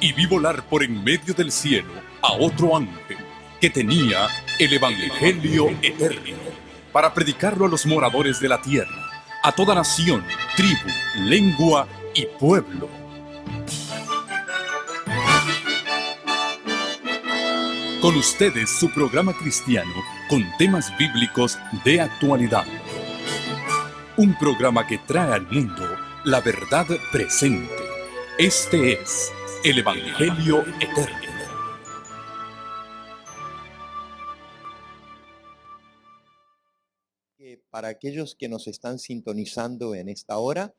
y vi volar por en medio del cielo a otro ángel que tenía el Evangelio eterno para predicarlo a los moradores de la tierra, a toda nación, tribu, lengua y pueblo. Con ustedes su programa cristiano con temas bíblicos de actualidad. Un programa que trae al mundo la verdad presente. Este es el Evangelio eterno. Para aquellos que nos están sintonizando en esta hora,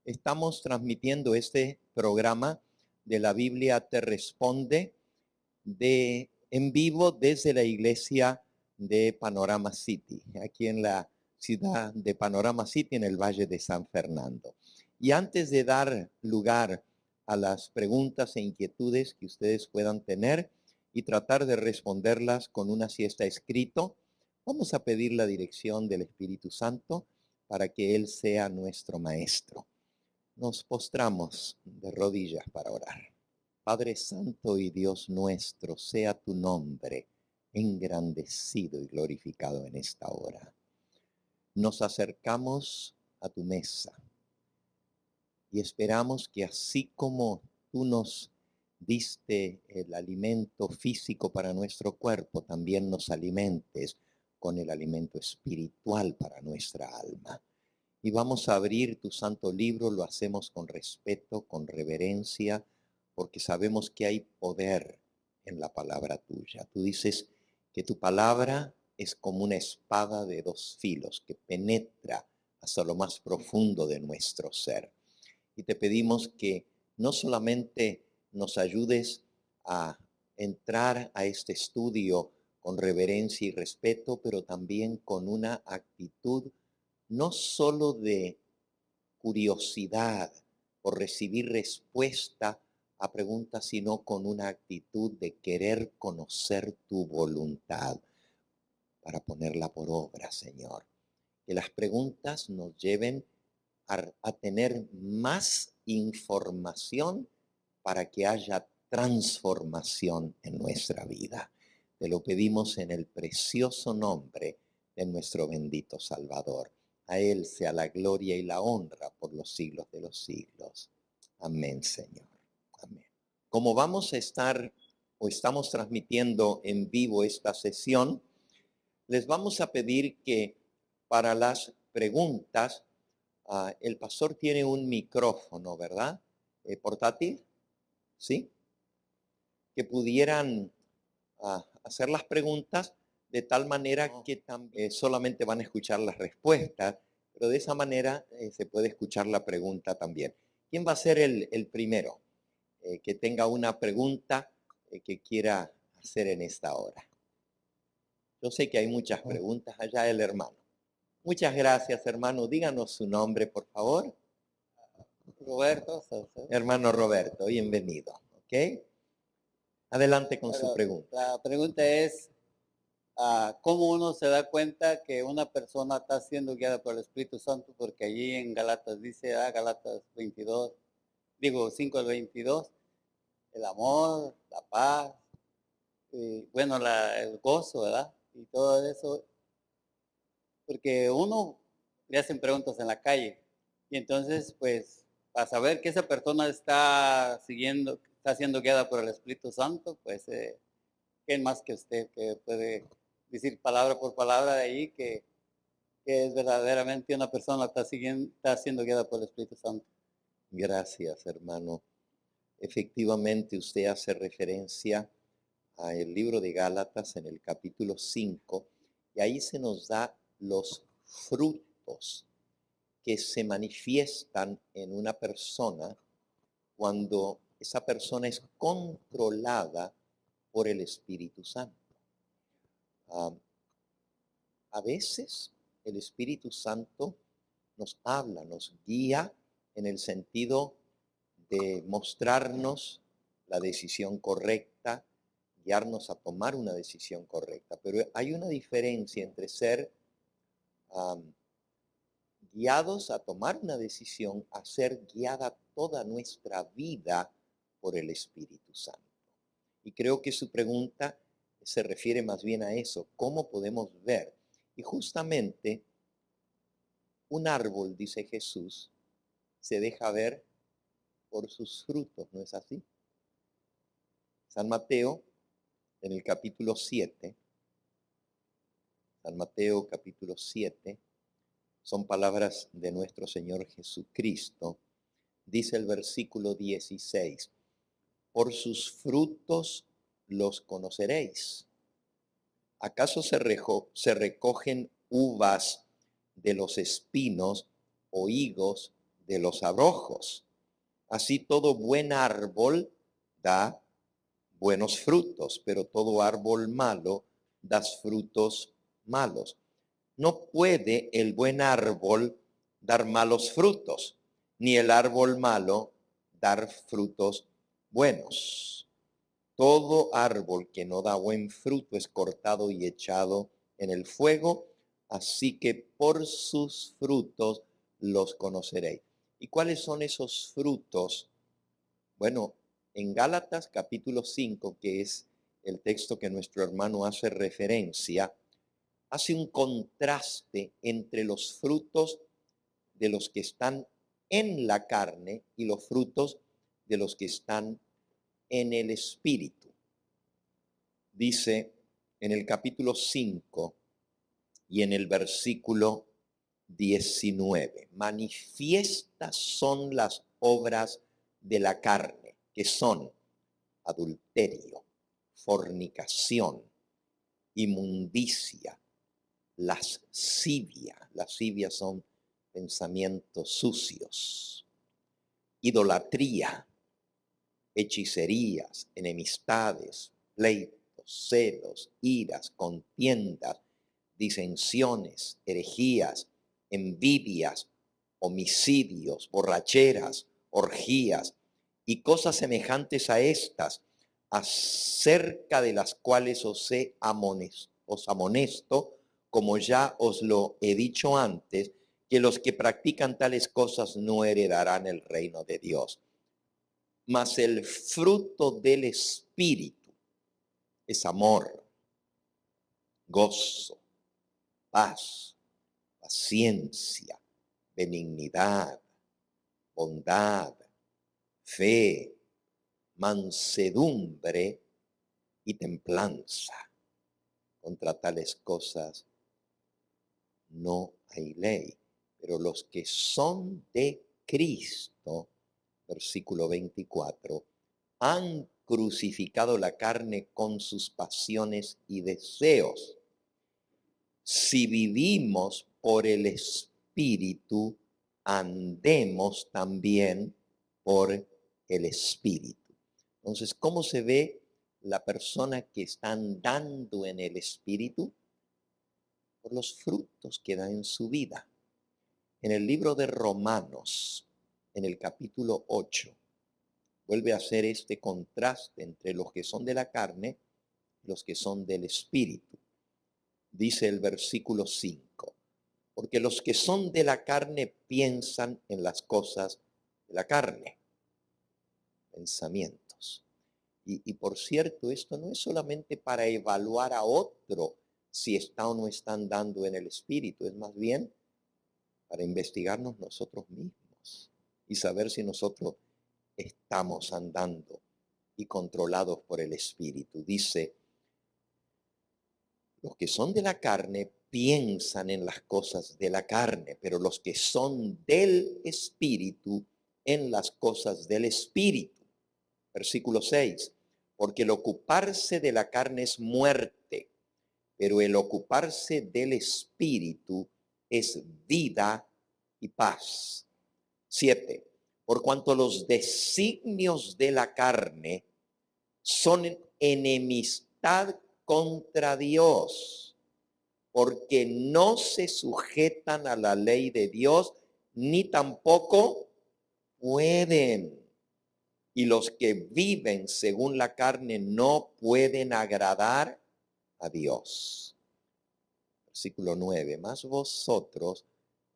estamos transmitiendo este programa de la Biblia Te Responde en vivo desde la iglesia de Panorama City, aquí en la ciudad de Panorama City, en el Valle de San Fernando. Y antes de dar lugar a las preguntas e inquietudes que ustedes puedan tener y tratar de responderlas con una si está escrito, vamos a pedir la dirección del Espíritu Santo para que Él sea nuestro maestro. Nos postramos de rodillas para orar. Padre Santo y Dios nuestro, sea tu nombre engrandecido y glorificado en esta hora. Nos acercamos a tu mesa y esperamos que así como tú nos diste el alimento físico para nuestro cuerpo, también nos alimentes con el alimento espiritual para nuestra alma. Y vamos a abrir tu santo libro, lo hacemos con respeto, con reverencia, porque sabemos que hay poder en la palabra tuya. Tú dices que tu palabra es como una espada de dos filos que penetra hasta lo más profundo de nuestro ser. Y te pedimos que no solamente nos ayudes a entrar a este estudio con reverencia y respeto, pero también con una actitud no solo de curiosidad por recibir respuesta a preguntas, sino con una actitud de querer conocer tu voluntad para ponerla por obra, Señor. Que las preguntas nos lleven a tener más información para que haya transformación en nuestra vida. Te lo pedimos en el precioso nombre de nuestro bendito Salvador. A Él sea la gloria y la honra por los siglos de los siglos. Amén, Señor. Amén. Como vamos a estar o estamos transmitiendo en vivo esta sesión, les vamos a pedir que para las preguntas, el pastor tiene un micrófono, ¿verdad? Portátil, ¿sí? Que pudieran hacer las preguntas de tal manera que solamente van a escuchar las respuestas, pero de esa manera se puede escuchar la pregunta también. ¿Quién va a ser el primero que tenga una pregunta que quiera hacer en esta hora? Yo sé que hay muchas preguntas. Allá el hermano. Muchas gracias, hermano. Díganos su nombre, por favor. Roberto. Hermano Roberto, bienvenido. ¿Ok? Adelante con su pregunta. La pregunta es, ¿cómo uno se da cuenta que una persona está siendo guiada por el Espíritu Santo? Porque allí en Galatas dice, Galatas 22, 5 al 22, el amor, la paz, bueno, el gozo, ¿verdad? Y todo eso, porque uno le hacen preguntas en la calle, y entonces, pues, para saber que esa persona está siendo guiada por el Espíritu Santo, pues, ¿quién más que usted que puede decir palabra por palabra de ahí que es verdaderamente una persona está siendo guiada por el Espíritu Santo? Gracias, hermano. Efectivamente, usted hace referencia al libro de Gálatas en el capítulo 5, y ahí se nos da los frutos que se manifiestan en una persona cuando esa persona es controlada por el Espíritu Santo. A veces el Espíritu Santo nos habla, nos guía en el sentido de mostrarnos la decisión correcta, guiarnos a tomar una decisión correcta. Pero hay una diferencia entre ser guiados a tomar una decisión, a ser guiada toda nuestra vida por el Espíritu Santo. Y creo que su pregunta se refiere más bien a eso, ¿cómo podemos ver? Y justamente un árbol, dice Jesús, se deja ver por sus frutos, ¿no es así? San Mateo, en el capítulo 7, San Mateo capítulo 7, son palabras de nuestro Señor Jesucristo. Dice el versículo 16, por sus frutos los conoceréis. ¿Acaso se recogen uvas de los espinos o higos de los abrojos? Así todo buen árbol da buenos frutos, pero todo árbol malo da frutos malos. No puede el buen árbol dar malos frutos, ni el árbol malo dar frutos buenos. Todo árbol que no da buen fruto es cortado y echado en el fuego, así que por sus frutos los conoceréis. ¿Y cuáles son esos frutos? Bueno, en Gálatas capítulo 5, que es el texto que nuestro hermano hace referencia, hace un contraste entre los frutos de los que están en la carne y los frutos de los que están en el Espíritu. Dice en el capítulo 5 y en el versículo 19, manifiestas son las obras de la carne, que son adulterio, fornicación, inmundicia, lascivia. Lascivia son pensamientos sucios, idolatría, hechicerías, enemistades, pleitos, celos, iras, contiendas, disensiones, herejías, envidias, homicidios, borracheras, orgías y cosas semejantes a estas, acerca de las cuales os amonesto, como ya os lo he dicho antes, que los que practican tales cosas no heredarán el reino de Dios. Mas el fruto del Espíritu es amor, gozo, paz, paciencia, benignidad, bondad, fe, mansedumbre y templanza. Contra tales cosas no hay ley. Pero los que son de Cristo, versículo 24, han crucificado la carne con sus pasiones y deseos. Si vivimos por el Espíritu, andemos también por el Espíritu. Entonces, ¿cómo se ve la persona que está andando en el Espíritu? Por los frutos que da en su vida. En el libro de Romanos, en el capítulo 8, vuelve a hacer este contraste entre los que son de la carne y los que son del Espíritu. Dice el versículo 5, porque los que son de la carne piensan en las cosas de la carne, pensamientos. Y por cierto, esto no es solamente para evaluar a otro si está o no está andando en el Espíritu, es más bien para investigarnos nosotros mismos y saber si nosotros estamos andando y controlados por el Espíritu. Dice, los que son de la carne piensan en las cosas de la carne, pero los que son del Espíritu en las cosas del Espíritu. Versículo 6, porque el ocuparse de la carne es muerte, pero el ocuparse del Espíritu es vida y paz. 7, por cuanto los designios de la carne son enemistad contra Dios, porque no se sujetan a la ley de Dios, ni tampoco pueden. Y los que viven según la carne no pueden agradar a Dios. Versículo 9, mas vosotros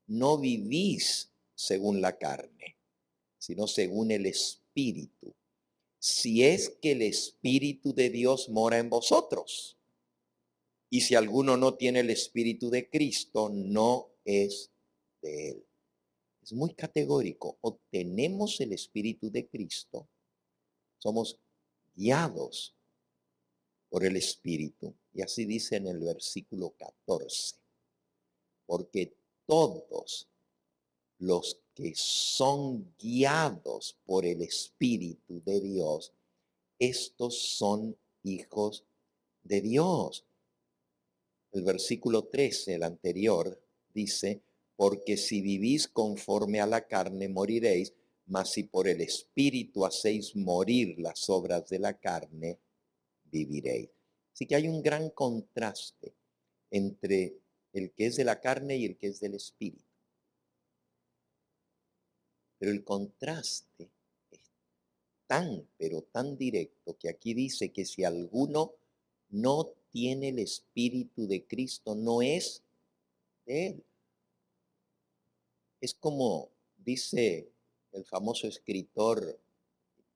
no vivís según la carne, sino según el Espíritu, si es que el Espíritu de Dios mora en vosotros. Y si alguno no tiene el Espíritu de Cristo, no es de él. Es muy categórico. O tenemos el Espíritu de Cristo, somos guiados por el Espíritu. Y así dice en el versículo 14. Porque todos los que son guiados por el Espíritu de Dios, estos son hijos de Dios. El versículo 13, el anterior, dice, porque si vivís conforme a la carne, moriréis, mas si por el Espíritu hacéis morir las obras de la carne, viviréis. Así que hay un gran contraste entre el que es de la carne y el que es del Espíritu. Pero el contraste es tan, pero tan directo que aquí dice que si alguno no tiene el Espíritu de Cristo, no es de él. Es como dice el famoso escritor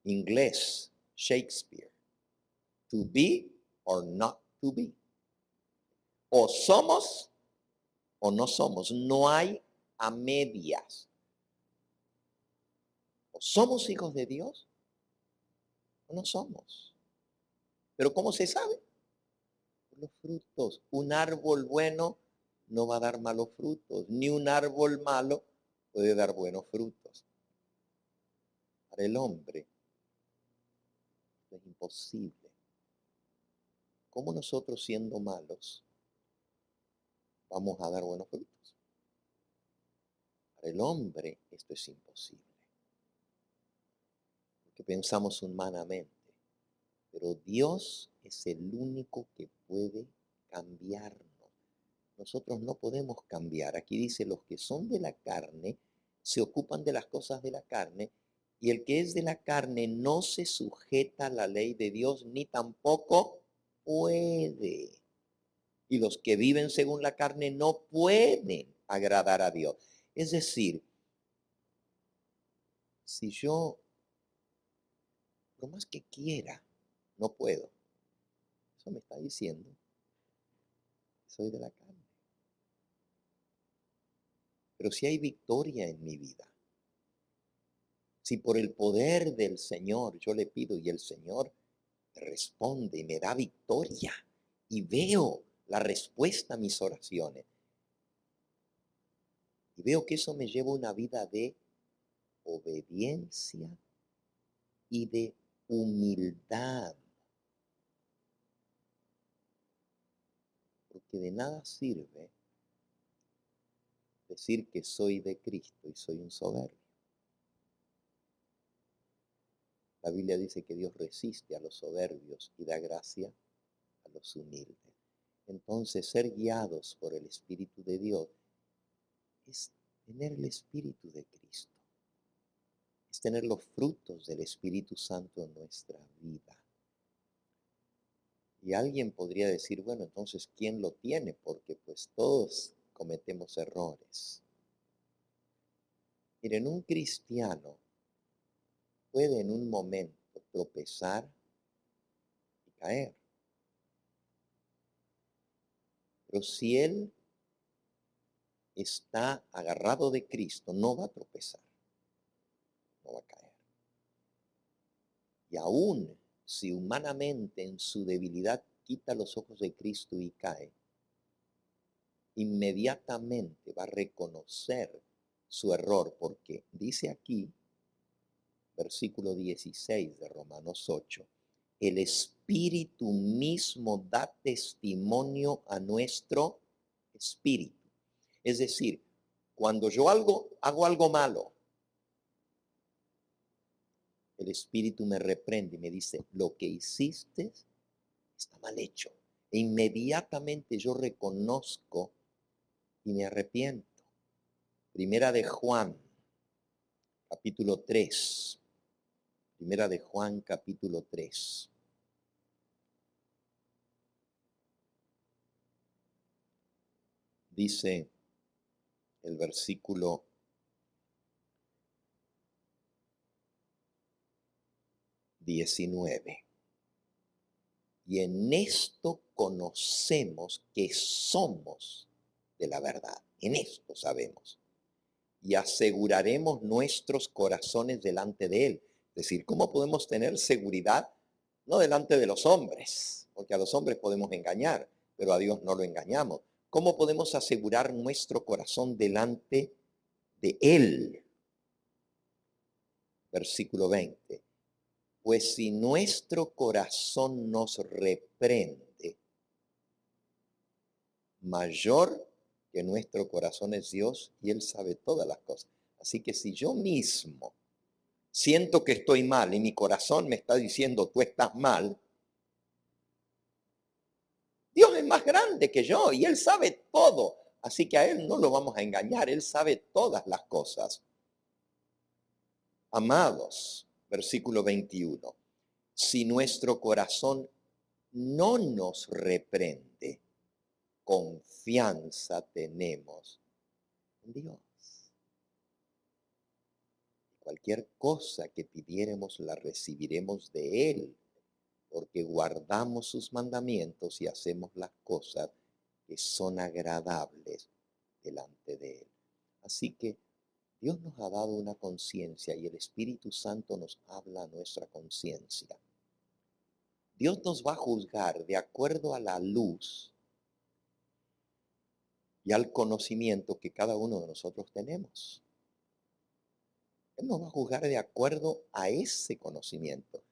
inglés Shakespeare, to be or not to be. O somos o no somos. No hay a medias. O somos hijos de Dios o no somos. Pero ¿cómo se sabe? Por los frutos. Un árbol bueno no va a dar malos frutos, ni un árbol malo puede dar buenos frutos. Para el hombre es imposible. ¿Cómo nosotros siendo malos vamos a dar buenos frutos? Para el hombre esto es imposible. Porque pensamos humanamente. Pero Dios es el único que puede cambiarnos. Nosotros no podemos cambiar. Aquí dice, los que son de la carne se ocupan de las cosas de la carne, y el que es de la carne no se sujeta a la ley de Dios, ni tampoco puede. Y los que viven según la carne no pueden agradar a Dios. Es decir, si yo, lo más que quiera, no puedo. Eso me está diciendo, soy de la carne. Pero si hay victoria en mi vida, si por el poder del Señor yo le pido y el Señor responde y me da victoria y veo la respuesta a mis oraciones y veo que eso me lleva a una vida de obediencia y de humildad, porque de nada sirve decir que soy de Cristo y soy un soberbio. La Biblia dice que Dios resiste a los soberbios y da gracia a los humildes. Entonces, ser guiados por el Espíritu de Dios es tener el Espíritu de Cristo. Es tener los frutos del Espíritu Santo en nuestra vida. Y alguien podría decir, bueno, entonces, ¿quién lo tiene? Porque pues todos cometemos errores. Miren, un cristiano puede en un momento tropezar y caer. Pero si él está agarrado de Cristo, no va a tropezar, no va a caer. Y aún si humanamente en su debilidad quita los ojos de Cristo y cae, inmediatamente va a reconocer su error, porque dice aquí, versículo 16 de Romanos 8, el Espíritu mismo da testimonio a nuestro espíritu. Es decir, cuando yo hago algo malo, el Espíritu me reprende y me dice, lo que hiciste está mal hecho. E inmediatamente yo reconozco y me arrepiento. Primera de Juan, capítulo 3. Primera de Juan, capítulo 3. Dice el versículo 19. Y en esto conocemos que somos de la verdad. En esto sabemos. Y aseguraremos nuestros corazones delante de Él. Es decir, ¿cómo podemos tener seguridad? No delante de los hombres, porque a los hombres podemos engañar, pero a Dios no lo engañamos. ¿Cómo podemos asegurar nuestro corazón delante de Él? Versículo 20. Pues si nuestro corazón nos reprende, mayor que nuestro corazón es Dios y Él sabe todas las cosas. Así que si yo mismo siento que estoy mal y mi corazón me está diciendo tú estás mal, Dios es más grande que yo y Él sabe todo. Así que a Él no lo vamos a engañar, Él sabe todas las cosas. Amados, versículo 21. Si nuestro corazón no nos reprende, confianza tenemos en Dios. Cualquier cosa que pidiéremos la recibiremos de Él, porque guardamos sus mandamientos y hacemos las cosas que son agradables delante de Él. Así que Dios nos ha dado una conciencia y el Espíritu Santo nos habla a nuestra conciencia. Dios nos va a juzgar de acuerdo a la luz y al conocimiento que cada uno de nosotros tenemos. Él nos va a juzgar de acuerdo a ese conocimiento.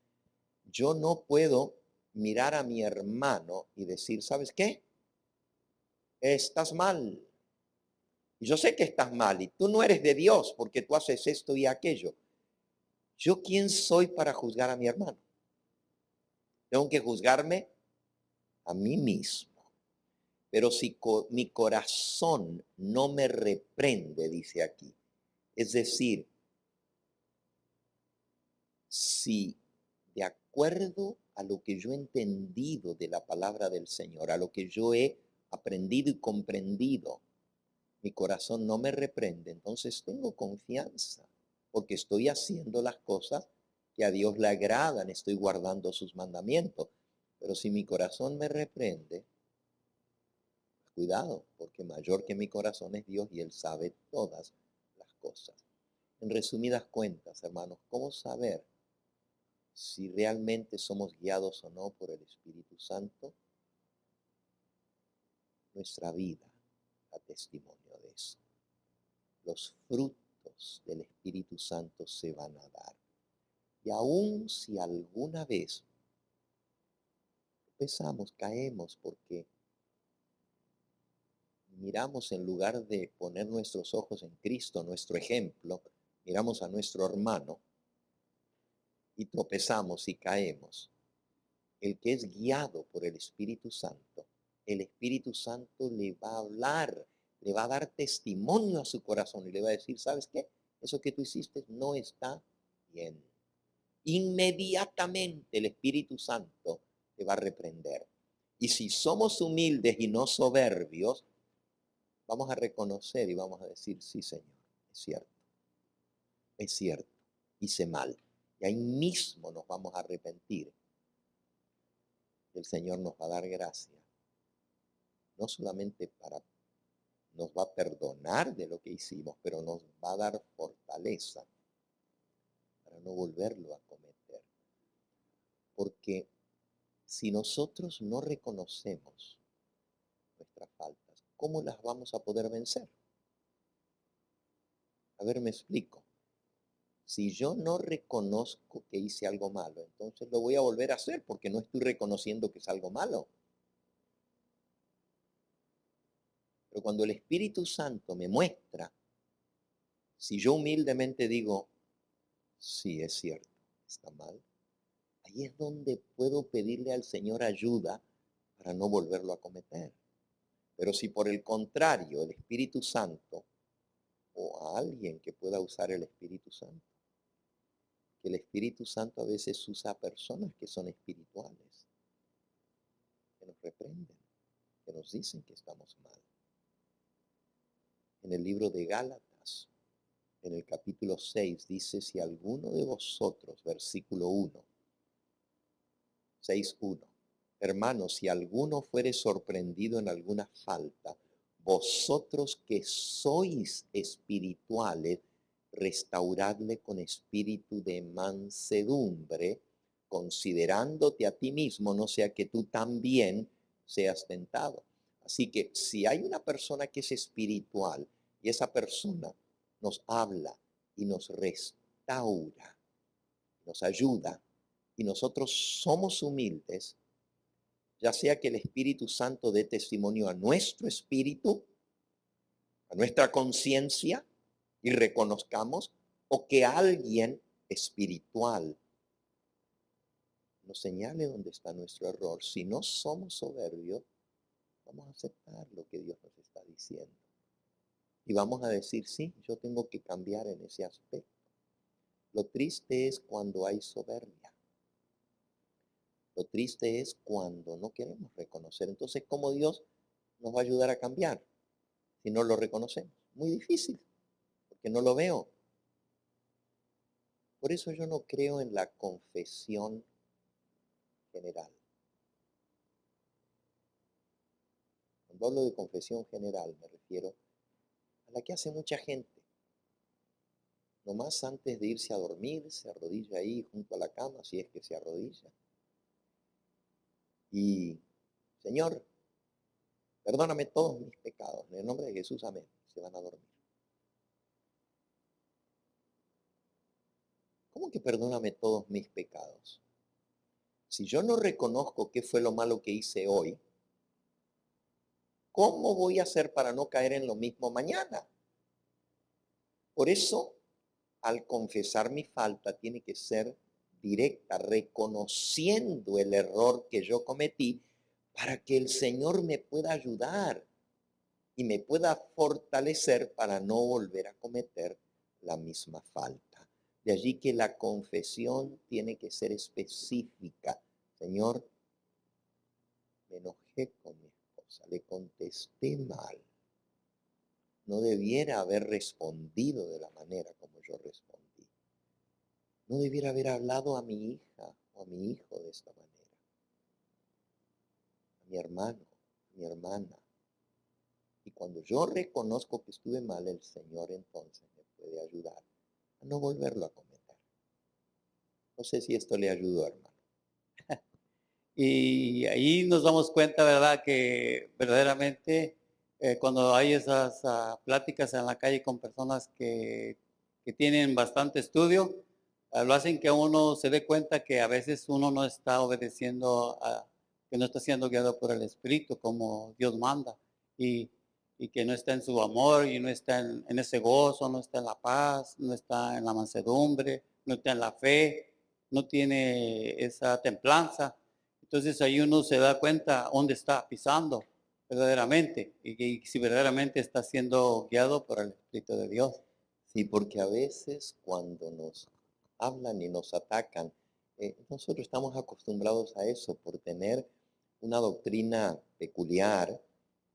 Yo no puedo mirar a mi hermano y decir, ¿sabes qué? Estás mal. Y yo sé que estás mal y tú no eres de Dios porque tú haces esto y aquello. ¿Yo quién soy para juzgar a mi hermano? Tengo que juzgarme a mí mismo. Pero si mi corazón no me reprende, dice aquí, es decir, si de acuerdo a lo que yo he entendido de la palabra del Señor, a lo que yo he aprendido y comprendido, mi corazón no me reprende, entonces tengo confianza, porque estoy haciendo las cosas que a Dios le agradan, estoy guardando sus mandamientos. Pero si mi corazón me reprende, cuidado, porque mayor que mi corazón es Dios y Él sabe todas las cosas. En resumidas cuentas, hermanos, ¿cómo saber si realmente somos guiados o no por el Espíritu Santo? Nuestra vida da testimonio de eso. Los frutos del Espíritu Santo se van a dar. Y aun si alguna vez pensamos, caemos porque miramos en lugar de poner nuestros ojos en Cristo, nuestro ejemplo, miramos a nuestro hermano y tropezamos y caemos. El que es guiado por el Espíritu Santo le va a hablar, le va a dar testimonio a su corazón y le va a decir, ¿sabes qué? Eso que tú hiciste no está bien. Inmediatamente el Espíritu Santo te va a reprender. Y si somos humildes y no soberbios, vamos a reconocer y vamos a decir, sí, Señor, es cierto, hice mal. Y ahí mismo nos vamos a arrepentir. El Señor nos va a dar gracia. No solamente nos va a perdonar de lo que hicimos, pero nos va a dar fortaleza para no volverlo a cometer. Porque si nosotros no reconocemos nuestras faltas, ¿cómo las vamos a poder vencer? A ver, me explico. Si yo no reconozco que hice algo malo, entonces lo voy a volver a hacer porque no estoy reconociendo que es algo malo. Pero cuando el Espíritu Santo me muestra, si yo humildemente digo, sí, es cierto, está mal, ahí es donde puedo pedirle al Señor ayuda para no volverlo a cometer. Pero si por el contrario el Espíritu Santo o a alguien que pueda usar el Espíritu Santo, que el Espíritu Santo a veces usa a personas que son espirituales, que nos reprenden, que nos dicen que estamos mal. En el libro de Gálatas, en el capítulo 6, dice, si alguno de vosotros, versículo 1, 6:1. Hermanos, si alguno fuere sorprendido en alguna falta, vosotros que sois espirituales, restauradle con espíritu de mansedumbre, considerándote a ti mismo, no sea que tú también seas tentado. Así que si hay una persona que es espiritual y esa persona nos habla y nos restaura, nos ayuda, y nosotros somos humildes, ya sea que el Espíritu Santo dé testimonio a nuestro espíritu, a nuestra conciencia, y reconozcamos, o que alguien espiritual nos señale dónde está nuestro error. Si no somos soberbios, vamos a aceptar lo que Dios nos está diciendo. Y vamos a decir, sí, yo tengo que cambiar en ese aspecto. Lo triste es cuando hay soberbia. Lo triste es cuando no queremos reconocer. Entonces, ¿cómo Dios nos va a ayudar a cambiar si no lo reconocemos? Muy difícil, porque no lo veo. Por eso yo no creo en la confesión general. Cuando hablo de confesión general, me refiero a la que hace mucha gente. Nomás antes de irse a dormir, se arrodilla ahí junto a la cama, si es que se arrodilla. Y, Señor, perdóname todos mis pecados. En el nombre de Jesús, amén. Se van a dormir. ¿Cómo que perdóname todos mis pecados? Si yo no reconozco qué fue lo malo que hice hoy, ¿cómo voy a hacer para no caer en lo mismo mañana? Por eso, al confesar mi falta, tiene que ser directa, reconociendo el error que yo cometí para que el Señor me pueda ayudar y me pueda fortalecer para no volver a cometer la misma falta. De allí que la confesión tiene que ser específica. Señor, me enojé con mi esposa, le contesté mal. No debiera haber respondido de la manera como yo respondí. No debiera haber hablado a mi hija o a mi hijo de esta manera. A mi hermano, a mi hermana. Y cuando yo reconozco que estuve mal, el Señor entonces me puede ayudar a no volverlo a cometer. No sé si esto le ayudó, hermano. Y ahí nos damos cuenta, ¿verdad?, que verdaderamente cuando hay esas pláticas en la calle con personas que tienen bastante estudio, lo hacen que uno se dé cuenta que a veces uno no está obedeciendo, que no está siendo guiado por el Espíritu como Dios manda, y que no está en su amor, y no está en ese gozo, no está en la paz, no está en la mansedumbre, no está en la fe, no tiene esa templanza. Entonces ahí uno se da cuenta dónde está pisando verdaderamente y si verdaderamente está siendo guiado por el Espíritu de Dios. Sí, porque a veces cuando nos hablan y nos atacan, nosotros estamos acostumbrados a eso por tener una doctrina peculiar.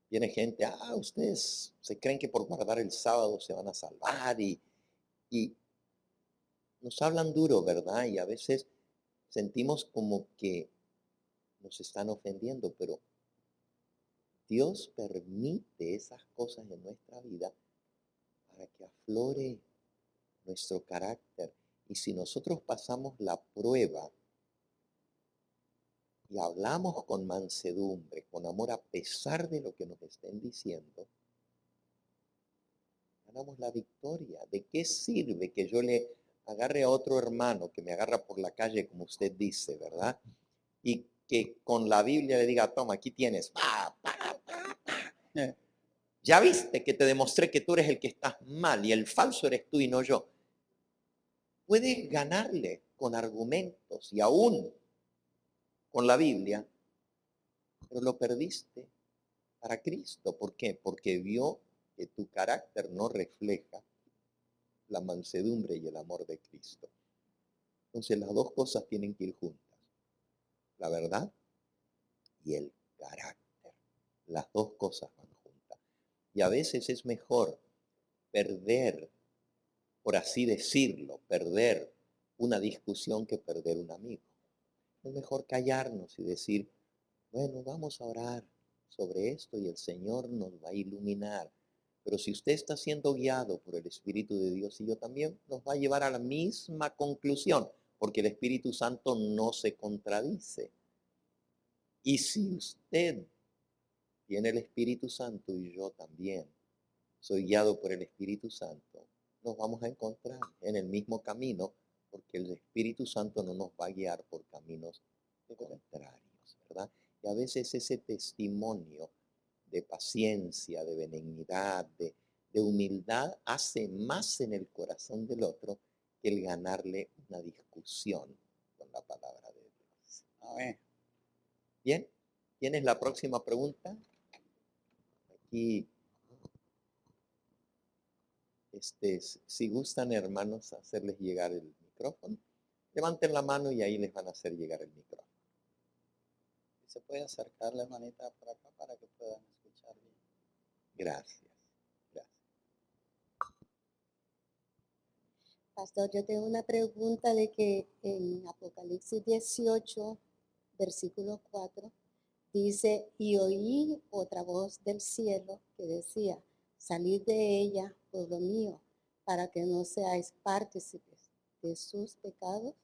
Viene gente, ustedes se creen que por guardar el sábado se van a salvar y nos hablan duro, ¿verdad? Y a veces sentimos como que nos están ofendiendo, pero Dios permite esas cosas en nuestra vida para que aflore nuestro carácter. Y si nosotros pasamos la prueba y hablamos con mansedumbre, con amor, a pesar de lo que nos estén diciendo, ganamos la victoria. ¿De qué sirve que yo le agarre a otro hermano que me agarra por la calle, como usted dice, verdad? Y que con la Biblia le diga, toma, aquí tienes. Ya viste que te demostré que tú eres el que estás mal y el falso eres tú y no yo. Puedes ganarle con argumentos y aún con la Biblia, pero lo perdiste para Cristo. ¿Por qué? Porque vio que tu carácter no refleja la mansedumbre y el amor de Cristo. Entonces las dos cosas tienen que ir juntas. La verdad y el carácter. Las dos cosas van juntas. Y a veces es mejor perder, por así decirlo, perder una discusión que perder un amigo. Es mejor callarnos y decir, bueno, vamos a orar sobre esto y el Señor nos va a iluminar. Pero si usted está siendo guiado por el Espíritu de Dios y yo también, nos va a llevar a la misma conclusión, porque el Espíritu Santo no se contradice. Y si usted tiene el Espíritu Santo y yo también soy guiado por el Espíritu Santo, nos vamos a encontrar en el mismo camino, porque el Espíritu Santo no nos va a guiar por caminos contrarios, ¿verdad? Y a veces ese testimonio de paciencia, de benignidad, de humildad, hace más en el corazón del otro que el ganarle una discusión con la palabra de Dios. Amén. Bien, ¿tienes la próxima pregunta? Aquí, si gustan, hermanos, hacerles llegar el micrófono, levanten la mano y ahí les van a hacer llegar el micrófono. ¿Se puede acercar la manita por acá para que puedan escuchar bien? Gracias, gracias. Pastor, yo tengo una pregunta de que en Apocalipsis 18, versículo 4, dice, y oí otra voz del cielo que decía, salid de ella, pueblo mío, para que no seáis partícipes de sus pecados,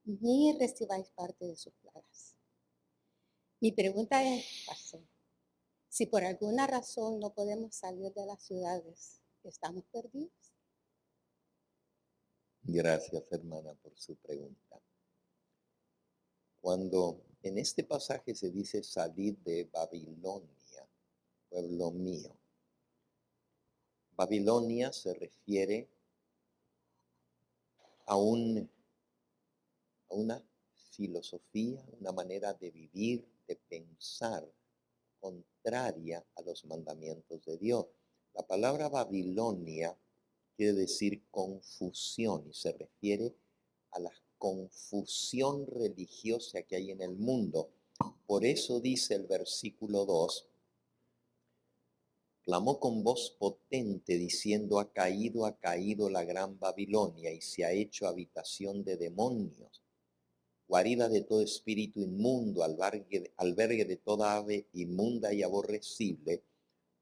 ni recibáis parte de sus plagas. Mi pregunta es, pastor, si por alguna razón no podemos salir de las ciudades, ¿estamos perdidos? Gracias, hermana, por su pregunta. Cuando en este pasaje se dice salir de Babilonia, pueblo mío, Babilonia se refiere a una filosofía, una manera de vivir, de pensar contraria a los mandamientos de Dios. La palabra Babilonia quiere decir confusión y se refiere a la confusión religiosa que hay en el mundo. Por eso dice el versículo 2, clamó con voz potente diciendo, ha caído la gran Babilonia y se ha hecho habitación de demonios, guarida de todo espíritu inmundo, albergue de toda ave inmunda y aborrecible,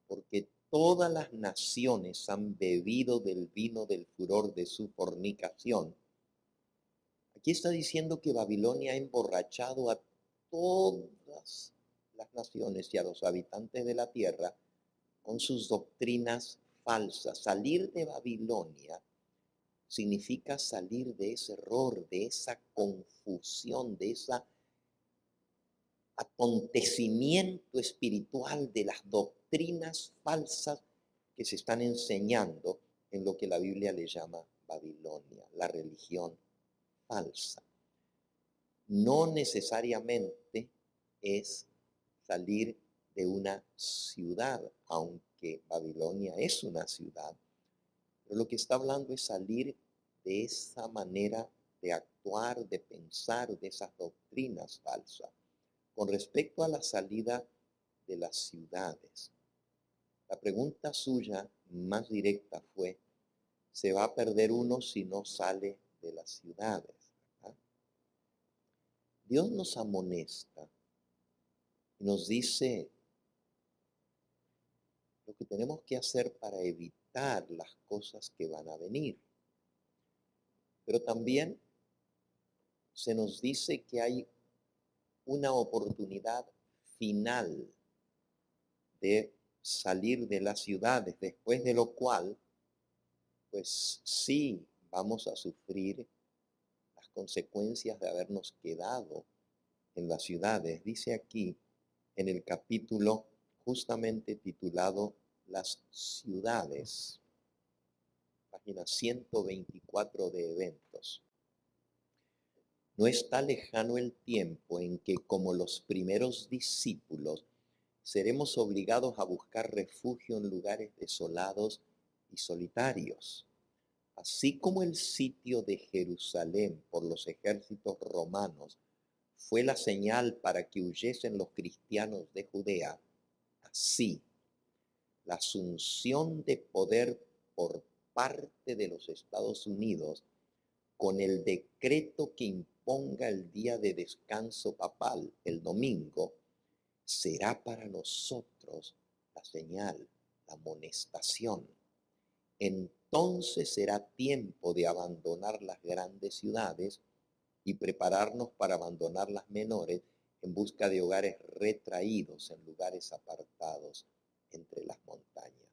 porque todas las naciones han bebido del vino del furor de su fornicación. Aquí está diciendo que Babilonia ha emborrachado a todas las naciones y a los habitantes de la tierra con sus doctrinas falsas. Salir de Babilonia significa salir de ese error, de esa confusión, de ese acontecimiento espiritual, de las doctrinas falsas que se están enseñando en lo que la Biblia le llama Babilonia, la religión falsa. No necesariamente es salir de una ciudad, aunque Babilonia es una ciudad, pero lo que está hablando es salir de esa manera de actuar, de pensar, de esas doctrinas falsas. Con respecto a la salida de las ciudades, la pregunta suya más directa fue, ¿se va a perder uno si no sale de las ciudades? ¿Verdad? Dios nos amonesta y nos dice lo que tenemos que hacer para evitar las cosas que van a venir. Pero también se nos dice que hay una oportunidad final de salir de las ciudades, después de lo cual, pues sí, vamos a sufrir las consecuencias de habernos quedado en las ciudades. Dice aquí en el capítulo justamente titulado Las ciudades, página 124 de Eventos. No está lejano el tiempo en que, como los primeros discípulos, seremos obligados a buscar refugio en lugares desolados y solitarios. Así como el sitio de Jerusalén por los ejércitos romanos fue la señal para que huyesen los cristianos de Judea, así la asunción de poder por parte de los Estados Unidos con el decreto que imponga el día de descanso papal, el domingo, será para nosotros la señal, la amonestación. Entonces será tiempo de abandonar las grandes ciudades y prepararnos para abandonar las menores en busca de hogares retraídos en lugares apartados entre las montañas.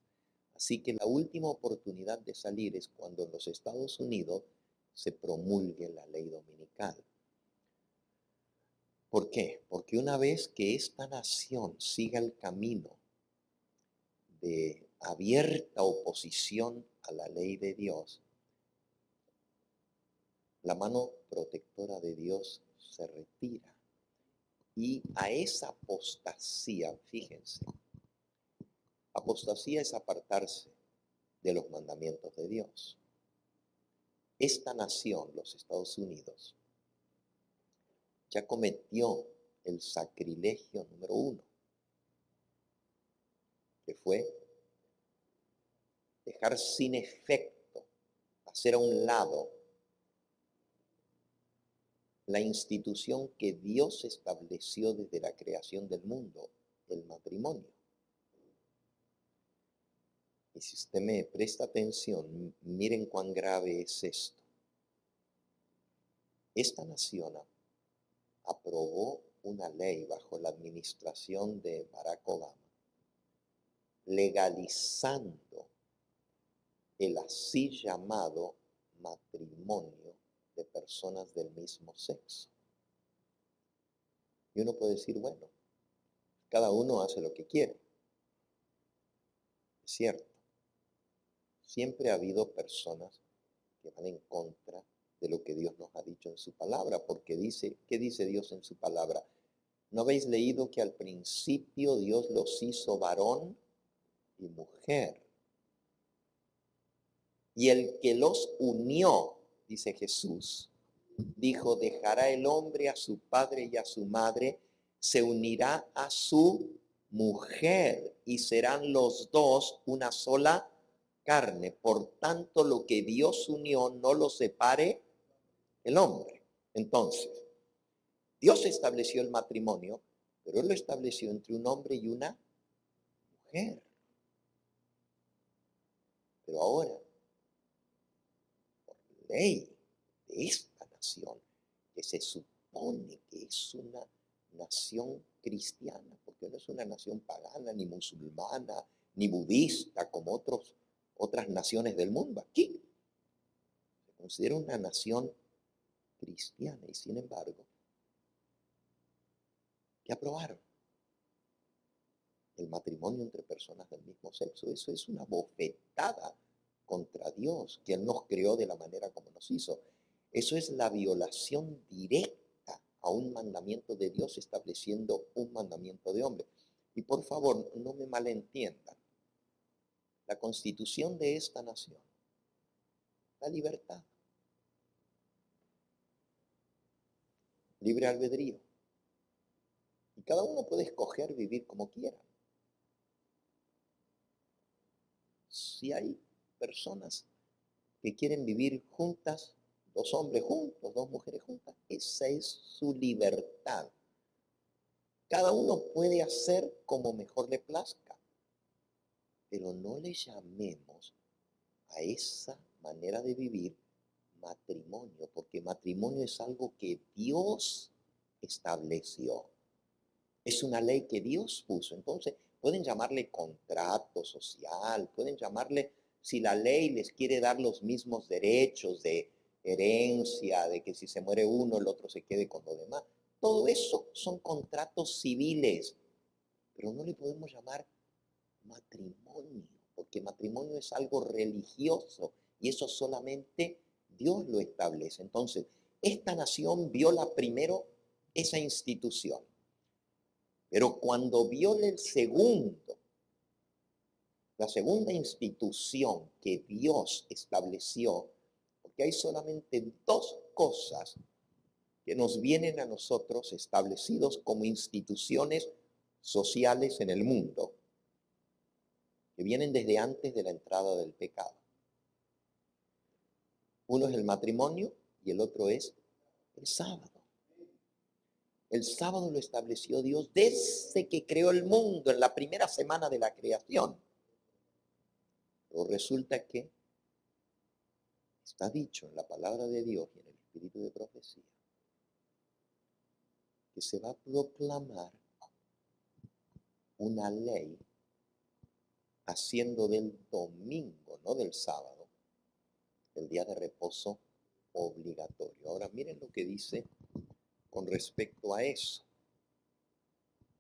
Así que la última oportunidad de salir es cuando en los Estados Unidos se promulgue la ley dominical. ¿Por qué? Porque una vez que esta nación siga el camino de abierta oposición a la ley de Dios, la mano protectora de Dios se retira. Y a esa apostasía, fíjense, apostasía es apartarse de los mandamientos de Dios. Esta nación, los Estados Unidos, ya cometió el sacrilegio número 1, que fue dejar sin efecto, hacer a un lado la institución que Dios estableció desde la creación del mundo, el matrimonio. Y si usted me presta atención, miren cuán grave es esto. Esta nación aprobó una ley bajo la administración de Barack Obama, legalizando el así llamado matrimonio de personas del mismo sexo. Y uno puede decir, bueno, cada uno hace lo que quiere. Es cierto. Siempre ha habido personas que van en contra de lo que Dios nos ha dicho en su palabra, porque dice, ¿qué dice Dios en su palabra? ¿No habéis leído que al principio Dios los hizo varón y mujer? Y el que los unió, dice Jesús, dijo, dejará el hombre a su padre y a su madre, se unirá a su mujer y serán los dos una sola carne. Por tanto, lo que Dios unió no lo separe el hombre. Entonces, Dios estableció el matrimonio, pero Él lo estableció entre un hombre y una mujer. Pero ahora, por ley de esta nación, que se supone que es una nación cristiana, porque no es una nación pagana, ni musulmana, ni budista, como otras naciones del mundo. Aquí se considera una nación cristiana y sin embargo, ¿qué aprobaron? El matrimonio entre personas del mismo sexo. Eso es una bofetada contra Dios, que Él nos creó de la manera como nos hizo. Eso es la violación directa a un mandamiento de Dios estableciendo un mandamiento de hombre. Y por favor, no me malentiendan. La constitución de esta nación, la libertad, libre albedrío. Y cada uno puede escoger vivir como quiera. Si hay personas que quieren vivir juntas, 2 hombres juntos, 2 mujeres juntas, esa es su libertad. Cada uno puede hacer como mejor le plazca, pero no le llamemos a esa manera de vivir matrimonio, porque matrimonio es algo que Dios estableció. Es una ley que Dios puso. Entonces, pueden llamarle contrato social, pueden llamarle, si la ley les quiere dar los mismos derechos de herencia, de que si se muere uno, el otro se quede con lo demás. Todo eso son contratos civiles, pero no le podemos llamar matrimonio, porque matrimonio es algo religioso y eso solamente Dios lo establece. Entonces, esta nación viola primero esa institución, pero cuando viole la segunda institución que Dios estableció, porque hay solamente 2 cosas que nos vienen a nosotros establecidos como instituciones sociales en el mundo, que vienen desde antes de la entrada del pecado. Uno es el matrimonio y el otro es el sábado. El sábado lo estableció Dios desde que creó el mundo, en la primera semana de la creación. Pero resulta que está dicho en la palabra de Dios y en el espíritu de profecía que se va a proclamar una ley haciendo del domingo, no del sábado, el día de reposo obligatorio. Ahora miren lo que dice con respecto a eso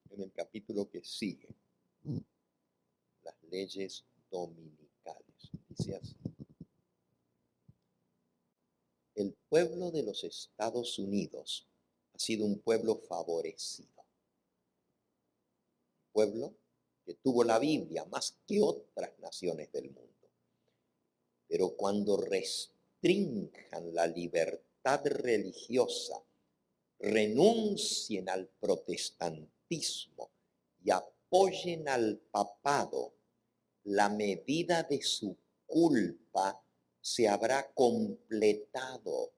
en el capítulo que sigue, las leyes dominicales. Dice así: el pueblo de los Estados Unidos ha sido un pueblo favorecido, un pueblo que tuvo la Biblia más que otras naciones del mundo. Pero cuando restrinjan la libertad religiosa, renuncien al protestantismo y apoyen al papado, la medida de su culpa se habrá completado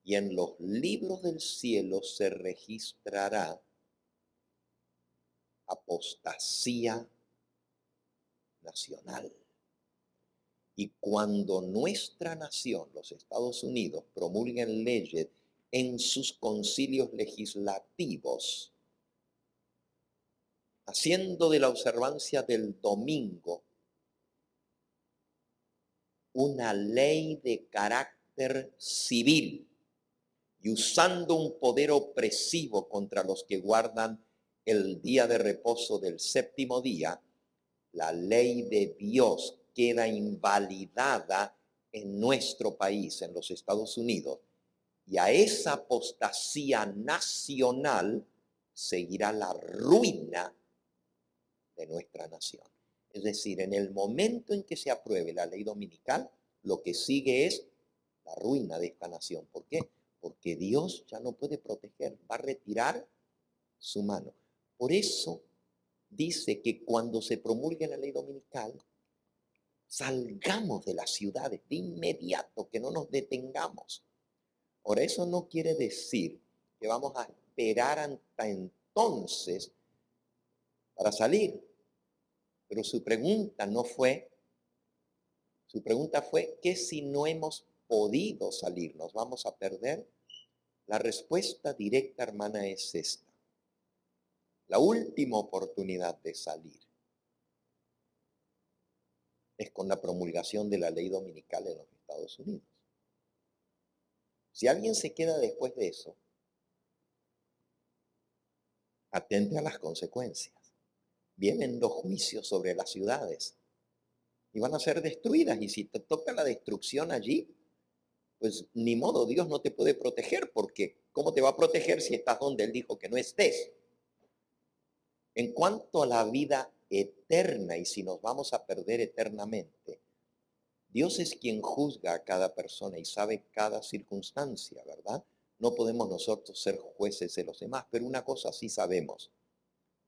y en los libros del cielo se registrará apostasía nacional. Y cuando nuestra nación, los Estados Unidos, promulguen leyes en sus concilios legislativos, haciendo de la observancia del domingo una ley de carácter civil y usando un poder opresivo contra los que guardan el día de reposo del séptimo día, la ley de Dios queda invalidada en nuestro país, en los Estados Unidos, y a esa apostasía nacional seguirá la ruina de nuestra nación. Es decir, en el momento en que se apruebe la ley dominical, lo que sigue es la ruina de esta nación. ¿Por qué? Porque Dios ya no puede proteger, va a retirar su mano. Por eso dice que cuando se promulgue la ley dominical, salgamos de las ciudades de inmediato, que no nos detengamos. Ahora, eso no quiere decir que vamos a esperar hasta entonces para salir. Pero su pregunta fue que si no hemos podido salir, ¿nos vamos a perder? La respuesta directa, hermana, es esta: la última oportunidad de salir es con la promulgación de la ley dominical en los Estados Unidos. Si alguien se queda después de eso, atente a las consecuencias. Vienen los juicios sobre las ciudades y van a ser destruidas. Y si te toca la destrucción allí, pues ni modo, Dios no te puede proteger, porque ¿cómo te va a proteger si estás donde Él dijo que no estés? En cuanto a la vida eterna y si nos vamos a perder eternamente, Dios es quien juzga a cada persona y sabe cada circunstancia, ¿verdad? No podemos nosotros ser jueces de los demás, pero una cosa sí sabemos,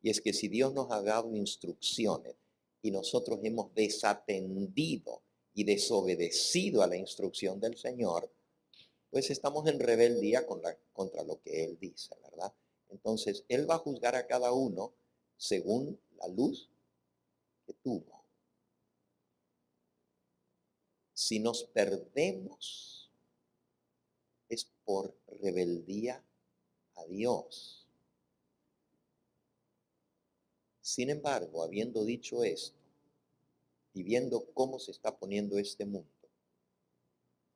y es que si Dios nos ha dado instrucciones y nosotros hemos desatendido y desobedecido a la instrucción del Señor, pues estamos en rebeldía contra lo que Él dice, ¿verdad? Entonces, Él va a juzgar a cada uno según la luz que tuvo. Si nos perdemos, es por rebeldía a Dios. Sin embargo, habiendo dicho esto y viendo cómo se está poniendo este mundo,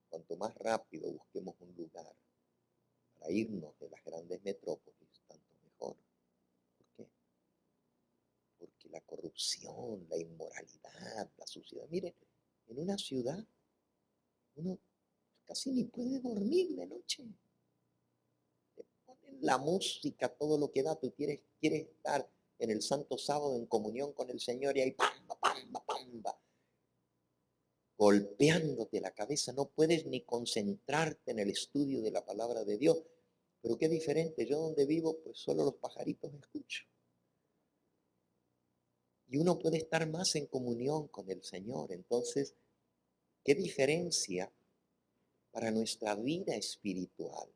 cuanto más rápido busquemos un lugar para irnos de las grandes metrópolis, tanto mejor. ¿Por qué? Porque la corrupción, la inmoralidad, la suciedad. Miren, en una ciudad uno casi ni puede dormir de noche. Te ponen la música, todo lo que da. Tú quieres estar en el Santo Sábado en comunión con el Señor y ahí pamba, pamba, pamba, golpeándote la cabeza. No puedes ni concentrarte en el estudio de la palabra de Dios. Pero qué diferente, yo donde vivo, pues solo los pajaritos escucho. Y uno puede estar más en comunión con el Señor. Entonces, ¿qué diferencia para nuestra vida espiritual.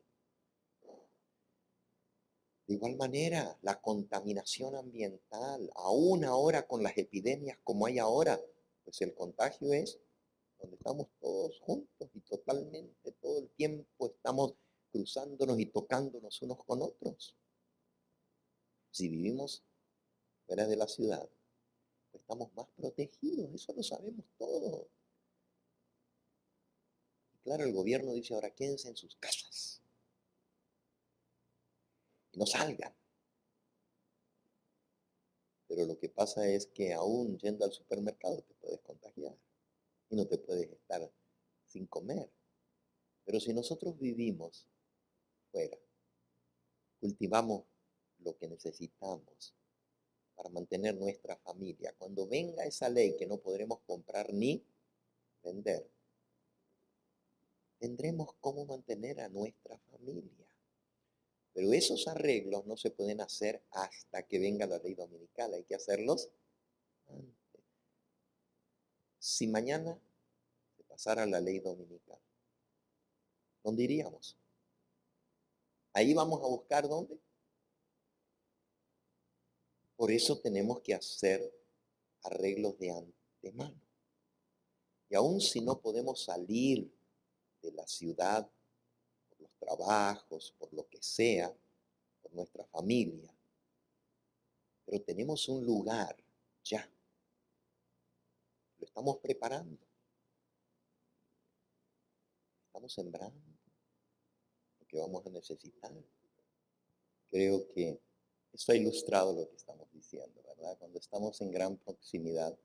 De igual manera, la contaminación ambiental, aún ahora con las epidemias como hay ahora, pues el contagio es donde estamos todos juntos y totalmente todo el tiempo estamos cruzándonos y tocándonos unos con otros. Si vivimos fuera de la ciudad, pues estamos más protegidos, eso lo sabemos todos. Y claro, el gobierno dice ahora quédense en sus casas y no salgan. Pero lo que pasa es que aún yendo al supermercado te puedes contagiar y no te puedes estar sin comer. Pero si nosotros vivimos fuera, cultivamos lo que necesitamos para mantener nuestra familia, cuando venga esa ley que no podremos comprar ni vender, tendremos cómo mantener a nuestra familia. Pero esos arreglos no se pueden hacer hasta que venga la ley dominical, hay que hacerlos antes. Si mañana se pasara la ley dominical, ¿dónde iríamos? Ahí vamos a buscar dónde. Por eso tenemos que hacer arreglos de antemano. Y aun si no podemos salir de la ciudad por los trabajos, por lo que sea, por nuestra familia, pero tenemos un lugar ya. Lo estamos preparando. Estamos sembrando lo que vamos a necesitar. Creo que esto ha ilustrado lo que estamos diciendo, ¿verdad? Cuando estamos en gran proximidad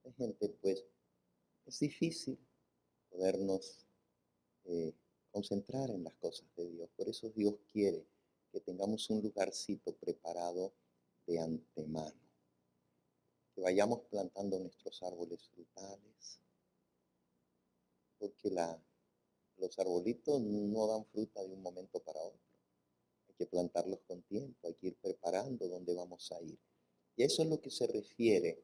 de gente, pues es difícil podernos concentrar en las cosas de Dios. Por eso Dios quiere que tengamos un lugarcito preparado de antemano. Que vayamos plantando nuestros árboles frutales. Porque los arbolitos no dan fruta de un momento para otro. Hay que plantarlos con tiempo, hay que ir preparando dónde vamos a ir. Y eso es lo que se refiere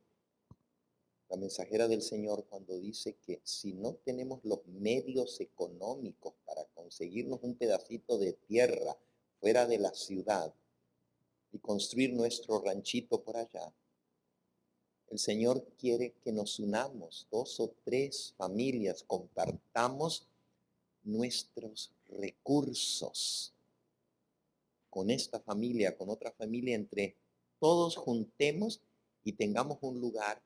la mensajera del Señor cuando dice que si no tenemos los medios económicos para conseguirnos un pedacito de tierra fuera de la ciudad y construir nuestro ranchito por allá, el Señor quiere que nos unamos, 2 o 3 familias, compartamos nuestros recursos con esta familia, con otra familia, entre todos juntemos y tengamos un lugar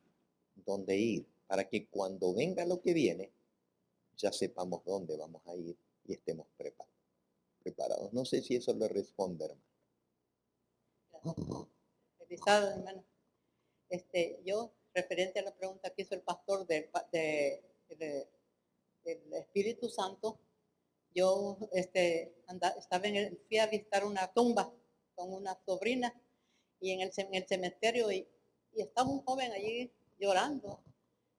donde ir, para que cuando venga lo que viene, ya sepamos dónde vamos a ir y estemos preparados. No sé si eso le responde, hermano. Felicidades, hermano. Yo, referente a la pregunta que hizo el pastor del Espíritu Santo, yo fui a visitar una tumba con una sobrina y en el cementerio y estaba un joven allí llorando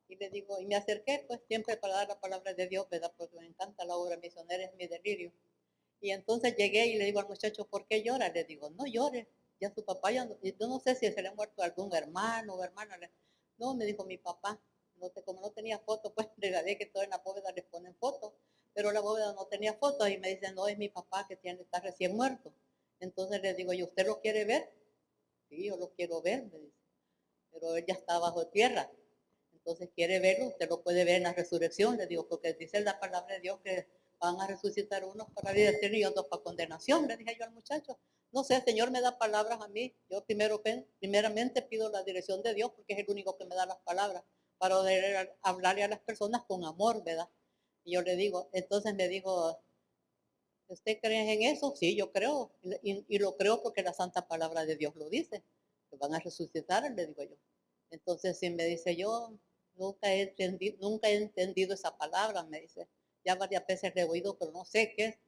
y le digo, y me acerqué pues siempre para dar la palabra de Dios, ¿verdad? Porque me encanta la obra misionera, es mi delirio. Y entonces llegué y le digo al muchacho, ¿por qué llora? Le digo, no llores, ya su papá ya no, yo no sé si se le ha muerto algún hermano o hermana. No, me dijo mi papá, como no tenía foto, pues le regalé que todo en la bóveda les ponen fotos, pero la bóveda no tenía fotos y me dicen, no, es mi papá que está recién muerto. Entonces le digo, ¿y usted lo quiere ver? Sí, yo lo quiero ver, me dice, pero él ya está bajo tierra. Entonces quiere verlo, usted lo puede ver en la resurrección, le digo, porque dice la palabra de Dios que van a resucitar unos para vida eterna y otros para condenación. Le dije yo al muchacho, no sé, el Señor me da palabras a mí. Yo primeramente pido la dirección de Dios porque es el único que me da las palabras para poder hablarle a las personas con amor, ¿verdad? Y yo le digo, entonces me dijo, ¿usted cree en eso? Sí, yo creo. Y lo creo porque la santa palabra de Dios lo dice. Que van a resucitar, le digo yo. Entonces, si me dice, yo nunca he entendido esa palabra, me dice. Ya varias veces le he oído, pero no sé qué es.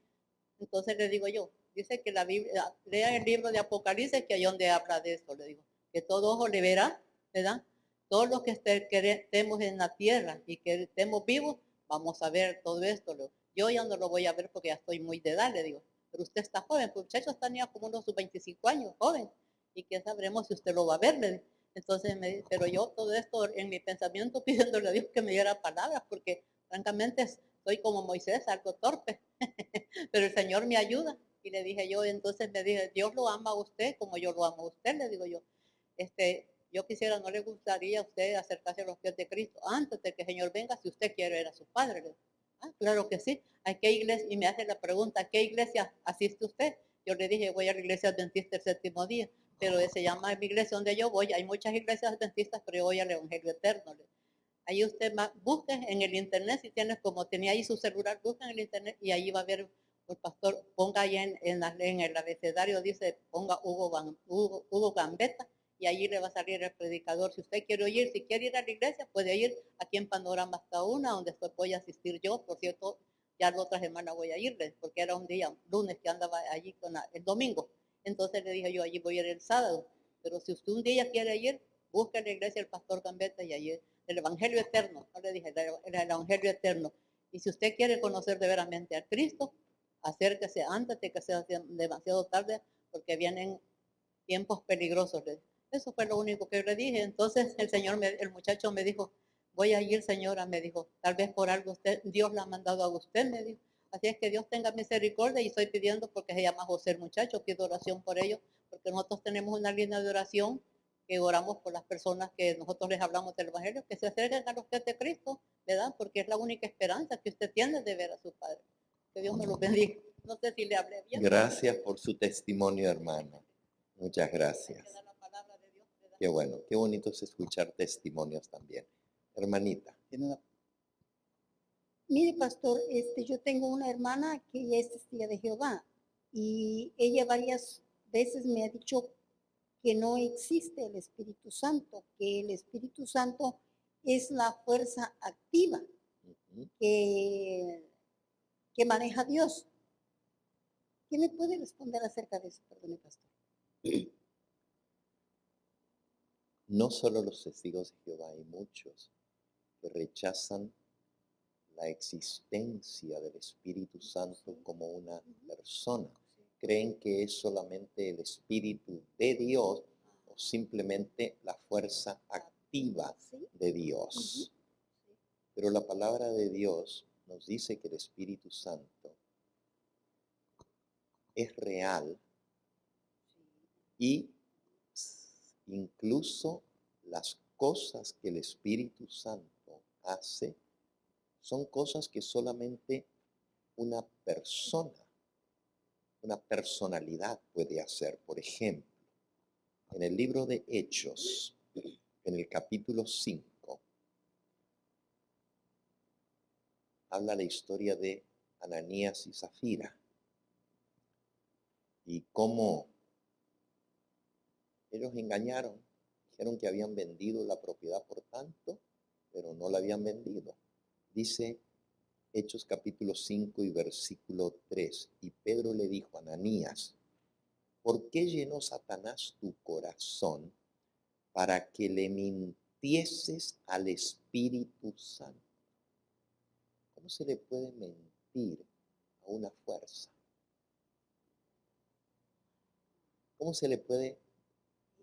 Entonces le digo yo, dice que la Biblia, lea el libro de Apocalipsis, que hay donde habla de esto, le digo. Que todo ojo le verá, ¿verdad? Todos los que estemos en la tierra y que estemos vivos, vamos a ver todo esto. Yo ya no lo voy a ver porque ya estoy muy de edad, le digo. Pero usted está joven, pues muchachos tenía como unos 25 años, joven. Y que sabremos si usted lo va a ver, le digo. Entonces, pero yo todo esto en mi pensamiento pidiéndole a Dios que me diera palabras, porque francamente soy como Moisés, algo torpe, pero el Señor me ayuda. Y le dije yo, entonces me dije, Dios lo ama a usted como yo lo amo a usted, le digo yo. Yo quisiera, ¿no le gustaría a usted acercarse a los pies de Cristo antes de que el Señor venga, si usted quiere ver a su Padre? Le digo, claro que sí. ¿A qué iglesia? Y me hace la pregunta, ¿a qué iglesia asiste usted? Yo le dije, voy a la iglesia adventista el séptimo día, pero se llama mi iglesia donde yo voy. Hay muchas iglesias adventistas, pero yo voy al Evangelio Eterno. Ahí usted busque en el internet, si tienes, como tenía ahí su celular, busca en el internet y ahí va a ver el pastor, ponga ahí en el abecedario, dice, ponga Hugo Gambetta, y allí le va a salir el predicador. Si usted quiere oír, si quiere ir a la iglesia, puede ir aquí en Panorama hasta una, donde voy a asistir yo. Por cierto, ya la otra semana voy a irle, porque era un día, lunes, que andaba allí el domingo. Entonces le dije yo, allí voy a ir el sábado. Pero si usted un día quiere ir, busque la iglesia del pastor Gambetta y allí el Evangelio Eterno, no le dije, el Evangelio Eterno. Y si usted quiere conocer de veramente a Cristo, acérquese antes de que sea demasiado tarde, porque vienen tiempos peligrosos. Eso fue lo único que yo le dije. Entonces el muchacho me dijo, voy a ir, señora, me dijo, tal vez por algo Dios la ha mandado a usted, me dijo. Así es que Dios tenga misericordia, y estoy pidiendo, porque se llama José el muchacho, pido oración por ellos, porque nosotros tenemos una línea de oración que oramos por las personas que nosotros les hablamos del Evangelio, que se acerquen a los pies de Cristo, ¿verdad? Porque es la única esperanza que usted tiene de ver a su Padre. Que Dios me lo bendiga. No sé si le hablé bien. Gracias por su testimonio, hermana. Muchas gracias. Qué bueno, qué bonito es escuchar testimonios también. Hermanita. Mire, pastor, yo tengo una hermana que ella es testiga de Jehová y ella varias veces me ha dicho que no existe el Espíritu Santo, que el Espíritu Santo es la fuerza activa que maneja Dios. ¿Qué me puede responder acerca de eso? Perdone, pastor. No solo los testigos de Jehová, hay muchos que rechazan la existencia del Espíritu Santo como una persona. Creen que es solamente el Espíritu de Dios o simplemente la fuerza activa de Dios. Pero la palabra de Dios nos dice que el Espíritu Santo es real y incluso las cosas que el Espíritu Santo hace son cosas que solamente una persona, una personalidad puede hacer. Por ejemplo, en el libro de Hechos, en el capítulo 5, habla la historia de Ananías y Zafira y cómo ellos engañaron, dijeron que habían vendido la propiedad por tanto, pero no la habían vendido. Dice Hechos capítulo 5 y versículo 3, y Pedro le dijo a Ananías, ¿por qué llenó Satanás tu corazón para que le mintieses al Espíritu Santo? ¿Cómo se le puede mentir a una fuerza? ¿Cómo se le puede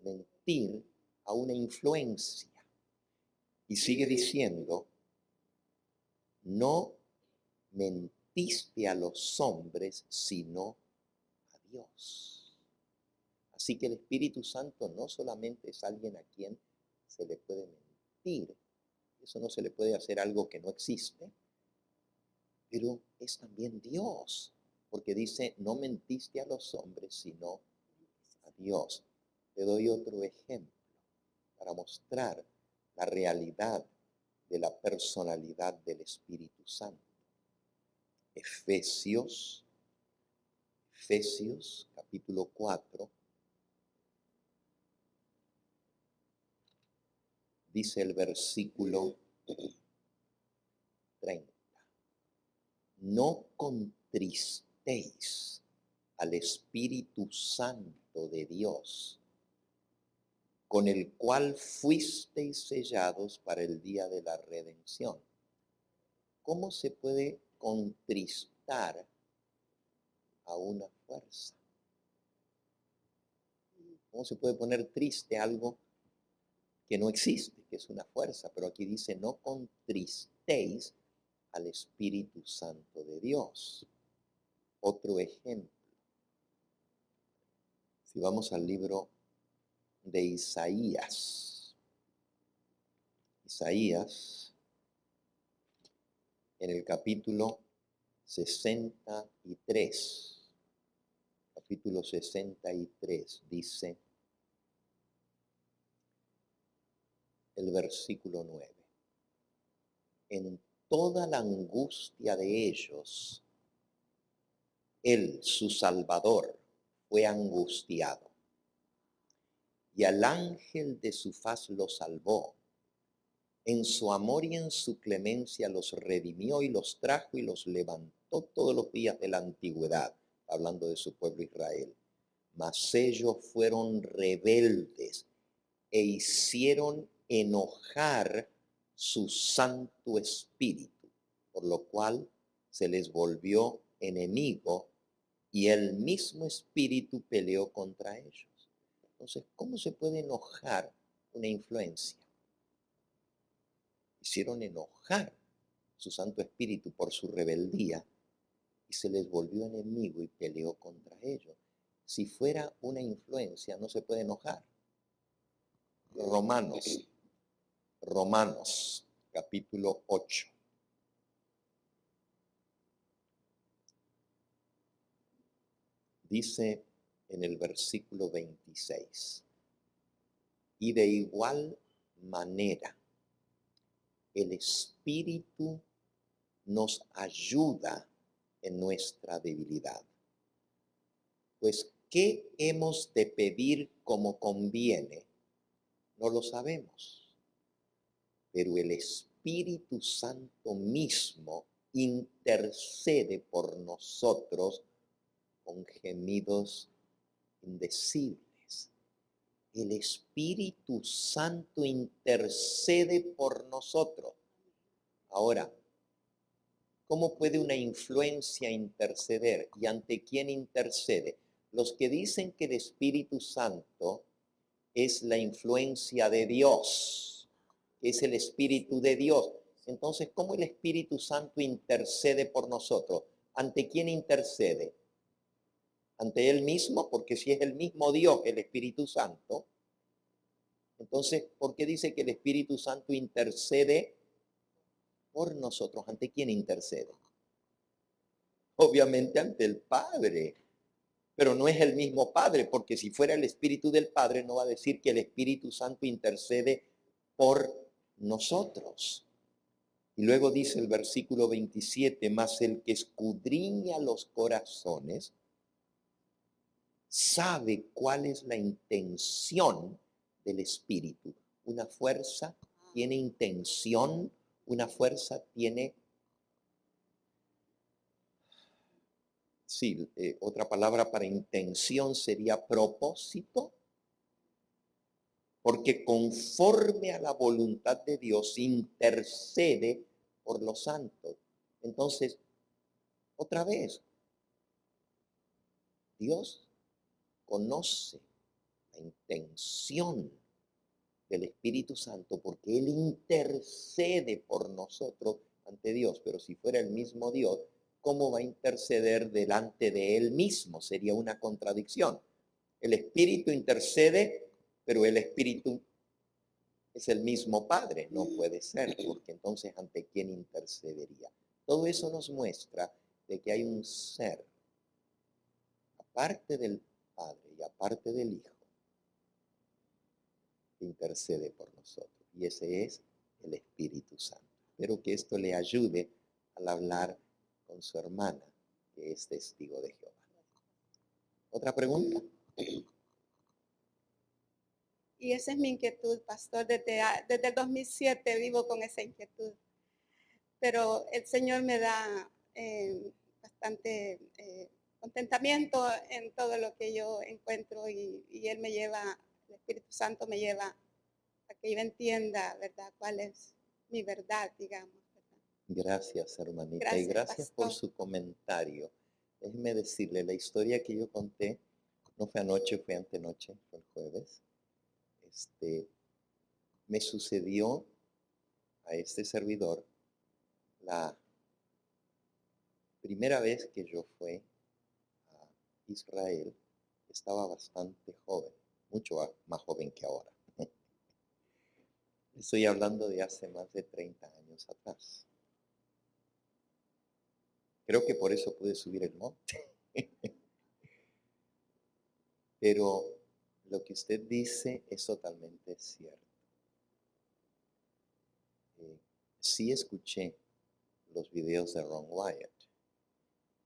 mentir a una influencia? Y sigue diciendo, no mentiste a los hombres, sino a Dios. Así que el Espíritu Santo no solamente es alguien a quien se le puede mentir, eso no se le puede hacer algo que no existe, pero es también Dios, porque dice, no mentiste a los hombres, sino a Dios. Te doy otro ejemplo para mostrar la realidad de la personalidad del Espíritu Santo. Efesios capítulo 4, dice el versículo 30. No contristéis al Espíritu Santo de Dios, con el cual fuisteis sellados para el día de la redención. ¿Cómo se puede contristar a una fuerza? ¿Cómo se puede poner triste algo que no existe, que es una fuerza? Pero aquí dice, no contristéis al Espíritu Santo de Dios. Otro ejemplo. Si vamos al libro de Isaías. Isaías, en el capítulo 63. Capítulo 63 dice el versículo 9. En toda la angustia de ellos, Él, su Salvador, fue angustiado. Y al ángel de su faz los salvó. En su amor y en su clemencia los redimió y los trajo y los levantó todos los días de la antigüedad, hablando de su pueblo Israel. Mas ellos fueron rebeldes e hicieron enojar su Santo Espíritu, por lo cual se les volvió enemigo y el mismo Espíritu peleó contra ellos. Entonces, ¿cómo se puede enojar una influencia? Hicieron enojar su Santo Espíritu por su rebeldía y se les volvió enemigo y peleó contra ellos. Si fuera una influencia, no se puede enojar. Romanos, capítulo 8. Dice en el versículo 26, y de igual manera el Espíritu nos ayuda en nuestra debilidad. Pues, ¿qué hemos de pedir como conviene? No lo sabemos. Pero el Espíritu Santo mismo intercede por nosotros con gemidos indecibles. El Espíritu Santo intercede por nosotros. Ahora, ¿cómo puede una influencia interceder? ¿Y ante quién intercede? Los que dicen que el Espíritu Santo es la influencia de Dios, es el Espíritu de Dios. Entonces, ¿cómo el Espíritu Santo intercede por nosotros? ¿Ante quién intercede? ¿Ante Él mismo? Porque si es el mismo Dios, el Espíritu Santo, entonces, ¿por qué dice que el Espíritu Santo intercede por nosotros? ¿Ante quién intercede? Obviamente ante el Padre. Pero no es el mismo Padre, porque si fuera el Espíritu del Padre, no va a decir que el Espíritu Santo intercede por nosotros. Y luego dice el versículo 27, mas el que escudriña los corazones sabe cuál es la intención del Espíritu. Una fuerza tiene intención, una fuerza tiene... Sí, otra palabra para intención sería propósito, porque conforme a la voluntad de Dios intercede por los santos. Entonces, otra vez, Dios conoce la intención del Espíritu Santo porque Él intercede por nosotros ante Dios. Pero si fuera el mismo Dios, ¿cómo va a interceder delante de Él mismo? Sería una contradicción. El Espíritu intercede, pero el Espíritu es el mismo Padre. No puede ser, porque entonces ¿ante quién intercedería? Todo eso nos muestra de que hay un ser, aparte del Padre y aparte del Hijo, que intercede por nosotros. Y ese es el Espíritu Santo. Espero que esto le ayude al hablar con su hermana, que es testigo de Jehová. ¿Otra pregunta? Y esa es mi inquietud, pastor. Desde el 2007 vivo con esa inquietud. Pero el Señor me da bastante contentamiento en todo lo que yo encuentro y Él me lleva, el Espíritu Santo me lleva a que yo entienda, ¿verdad?, cuál es mi verdad, digamos. ¿Verdad? Gracias, hermanita, Gracias, y gracias por pastor. su comentario. Déjeme decirle, la historia que yo conté no fue anoche, fue antenoche, fue el jueves. Me sucedió a este servidor la primera vez que yo fui a Israel, estaba bastante joven, mucho más joven que ahora. Estoy hablando de hace más de 30 años atrás. Creo que por eso pude subir el monte. Pero lo que usted dice es totalmente cierto. Sí escuché los videos de Ron Wyatt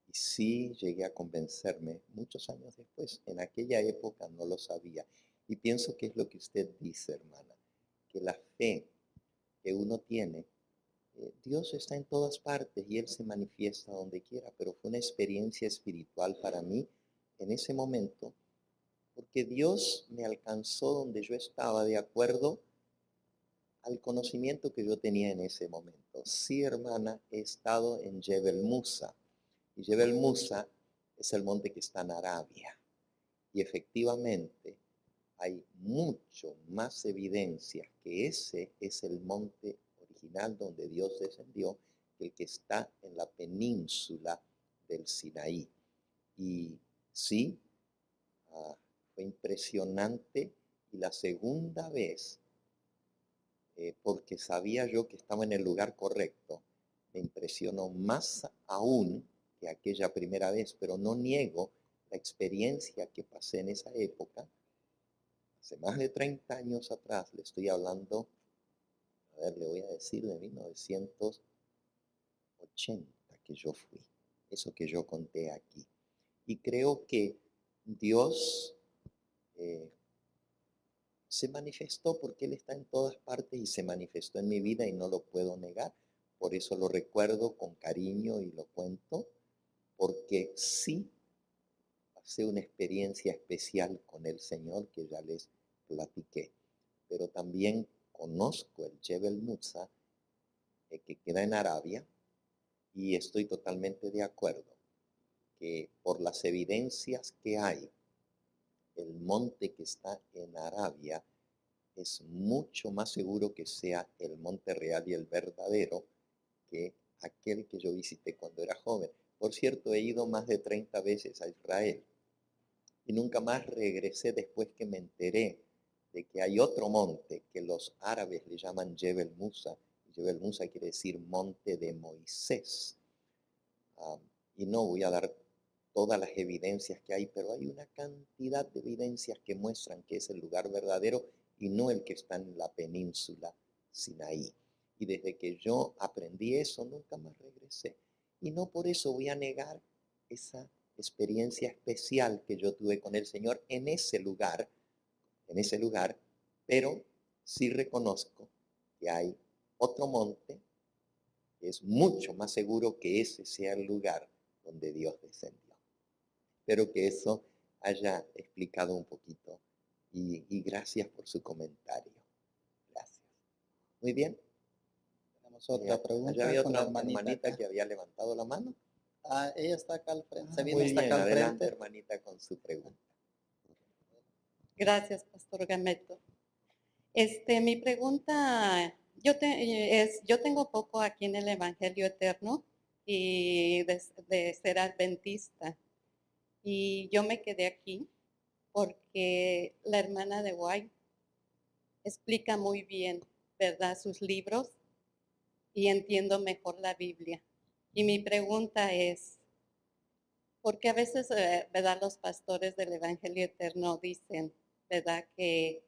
y sí llegué a convencerme muchos años después. En aquella época no lo sabía. Y pienso que es lo que usted dice, hermana, que la fe que uno tiene, Dios está en todas partes y Él se manifiesta donde quiera, pero fue una experiencia espiritual para mí en ese momento, porque Dios me alcanzó donde yo estaba de acuerdo al conocimiento que yo tenía en ese momento. Sí, hermana, he estado en Jebel Musa, y Jebel Musa es el monte que está en Arabia, y efectivamente hay mucho más evidencias que ese es el monte original donde Dios descendió que el que está en la península del Sinaí. Y sí, fue impresionante. Y la segunda vez, porque sabía yo que estaba en el lugar correcto, me impresionó más aún que aquella primera vez, pero no niego la experiencia que pasé en esa época. Hace más de 30 años atrás, le estoy hablando, a ver, le voy a decir de 1980 que yo fui, eso que yo conté aquí. Y creo que Dios se manifestó porque Él está en todas partes y se manifestó en mi vida y no lo puedo negar. Por eso lo recuerdo con cariño y lo cuento, porque sí pasé una experiencia especial con el Señor que ya les platiqué. Pero también conozco el Jebel Musa, que queda en Arabia, y estoy totalmente de acuerdo que por las evidencias que hay, el monte que está en Arabia es mucho más seguro que sea el monte real y el verdadero que aquel que yo visité cuando era joven. Por cierto, he ido más de 30 veces a Israel y nunca más regresé después que me enteré de que hay otro monte que los árabes le llaman Jebel Musa. Jebel Musa quiere decir monte de Moisés. Y no voy a dar todas las evidencias que hay, pero hay una cantidad de evidencias que muestran que es el lugar verdadero y no el que está en la península Sinaí. Y desde que yo aprendí eso, nunca más regresé. Y no por eso voy a negar esa experiencia especial que yo tuve con el Señor en ese lugar, pero sí reconozco que hay otro monte que es mucho más seguro que ese sea el lugar donde Dios descendió. Espero que eso haya explicado un poquito y gracias por su comentario. Gracias. Muy bien. Tenemos otra pregunta. Allá había con otra la hermanita que había levantado la mano. Ella está acá al frente. Se vino Muy hasta bien, acá al adelante, frente. hermanita, con su pregunta. Gracias, Pastor Gameto. Mi pregunta, yo tengo poco aquí en el Evangelio Eterno y de ser adventista. Y yo me quedé aquí porque la hermana de White explica muy bien, ¿verdad?, sus libros y entiendo mejor la Biblia. Y mi pregunta es, porque a veces, ¿verdad?, los pastores del Evangelio Eterno dicen, ¿verdad?, que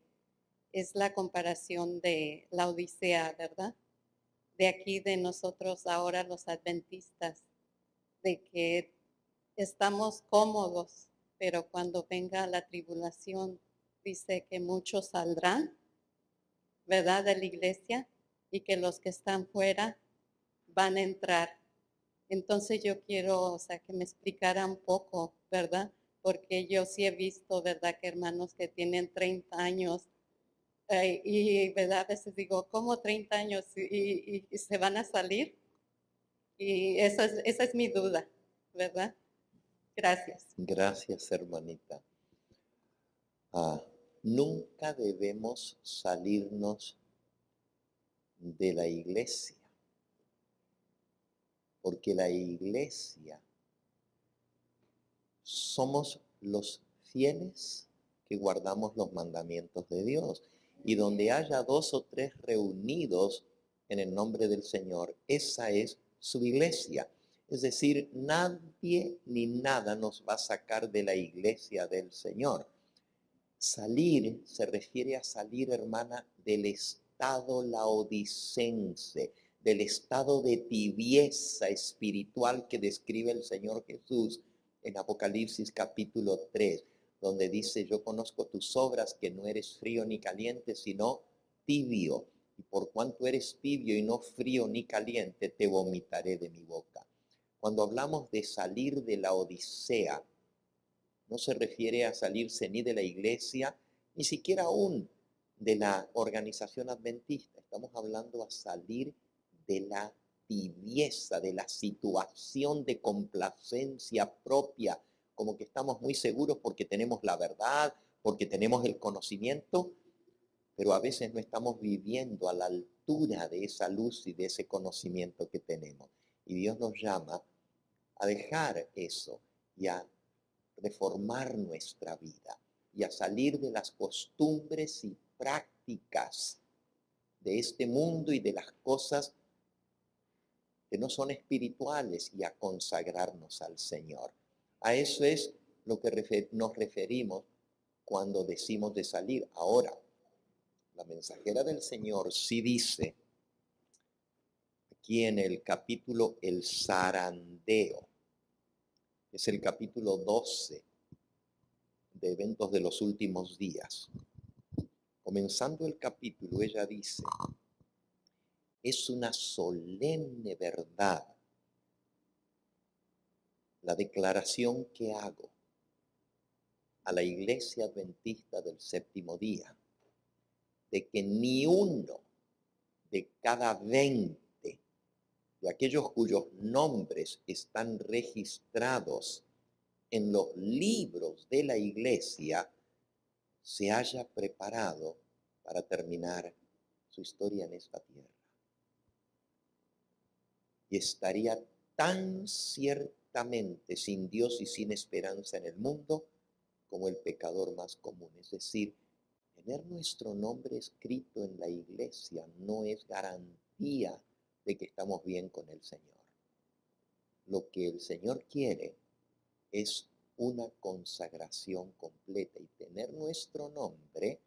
es la comparación de la Odisea, ¿verdad? De aquí, de nosotros ahora los adventistas, de que estamos cómodos, pero cuando venga la tribulación, dice que muchos saldrán, ¿verdad?, de la iglesia y que los que están fuera van a entrar. Entonces yo quiero, o sea, que me explicara un poco, ¿verdad? Porque yo sí he visto, ¿verdad?, que hermanos que tienen 30 años y, ¿verdad?, a veces digo, ¿cómo 30 años y se van a salir? Y esa es mi duda, ¿verdad? Gracias. Gracias, hermanita. Nunca debemos salirnos de la iglesia. porque la iglesia somos los fieles que guardamos los mandamientos de Dios. Y donde haya 2 o 3 reunidos en el nombre del Señor, esa es su iglesia. Es decir, nadie ni nada nos va a sacar de la iglesia del Señor. Salir se refiere a salir, hermana, del estado laodicense, del estado de tibieza espiritual que describe el Señor Jesús en Apocalipsis capítulo 3, donde dice: yo conozco tus obras, que no eres frío ni caliente, sino tibio. Y por cuanto eres tibio y no frío ni caliente, te vomitaré de mi boca. Cuando hablamos de salir de la odisea, no se refiere a salirse ni de la iglesia, ni siquiera aún de la organización adventista. Estamos hablando a salir de la tibieza, de la situación de complacencia propia, como que estamos muy seguros porque tenemos la verdad, porque tenemos el conocimiento, pero a veces no estamos viviendo a la altura de esa luz y de ese conocimiento que tenemos. Y Dios nos llama a dejar eso y a reformar nuestra vida y a salir de las costumbres y prácticas de este mundo y de las cosas que no son espirituales y a consagrarnos al Señor. A eso es lo que nos referimos cuando decimos de salir. Ahora, la mensajera del Señor sí dice aquí en el capítulo El Zarandeo, es el capítulo 12 de Eventos de los Últimos Días. Comenzando el capítulo, ella dice: es una solemne verdad la declaración que hago a la iglesia adventista del séptimo día, de que ni uno de cada 20 de aquellos cuyos nombres están registrados en los libros de la iglesia se haya preparado para terminar su historia en esta tierra. Y estaría tan ciertamente sin Dios y sin esperanza en el mundo como el pecador más común. Es decir, tener nuestro nombre escrito en la iglesia no es garantía de que estamos bien con el Señor. Lo que el Señor quiere es una consagración completa, y tener nuestro nombre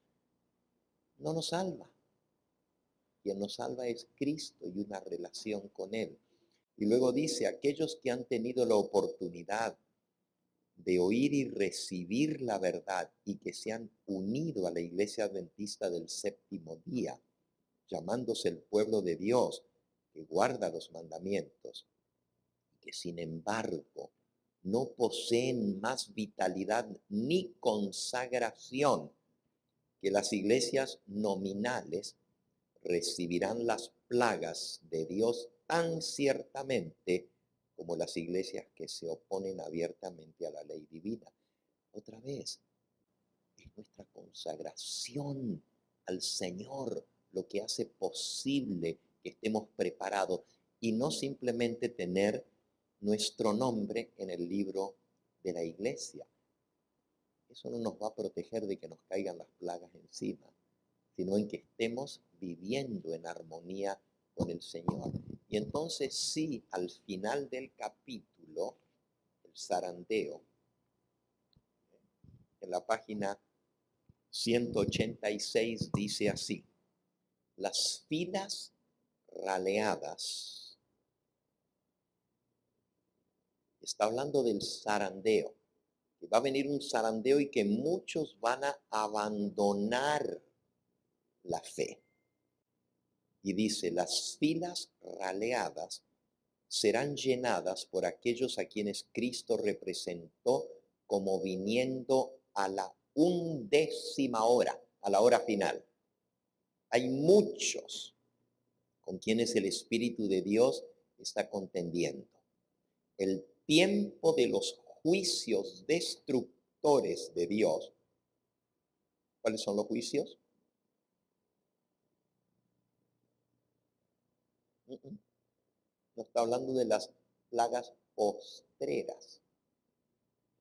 no nos salva. Quien nos salva es Cristo y una relación con Él. Y luego dice: aquellos que han tenido la oportunidad de oír y recibir la verdad y que se han unido a la iglesia adventista del séptimo día, llamándose el pueblo de Dios, que guarda los mandamientos, que sin embargo no poseen más vitalidad ni consagración que las iglesias nominales, recibirán las plagas de Dios tan ciertamente como las iglesias que se oponen abiertamente a la ley divina. Otra vez, es nuestra consagración al Señor lo que hace posible que estemos preparados y no simplemente tener nuestro nombre en el libro de la iglesia. Eso no nos va a proteger de que nos caigan las plagas encima, sino en que estemos viviendo en armonía con el Señor. Y entonces sí, al final del capítulo, el zarandeo, en la página 186 dice así: las filas raleadas. Está hablando del zarandeo, que va a venir un zarandeo y que muchos van a abandonar la fe. Y dice: las filas raleadas serán llenadas por aquellos a quienes Cristo representó como viniendo a la 11ª hora, a la hora final. Hay muchos con quienes el Espíritu de Dios está contendiendo. El tiempo de los juicios destructores de Dios. ¿Cuáles son los juicios? No está hablando de las plagas postreras.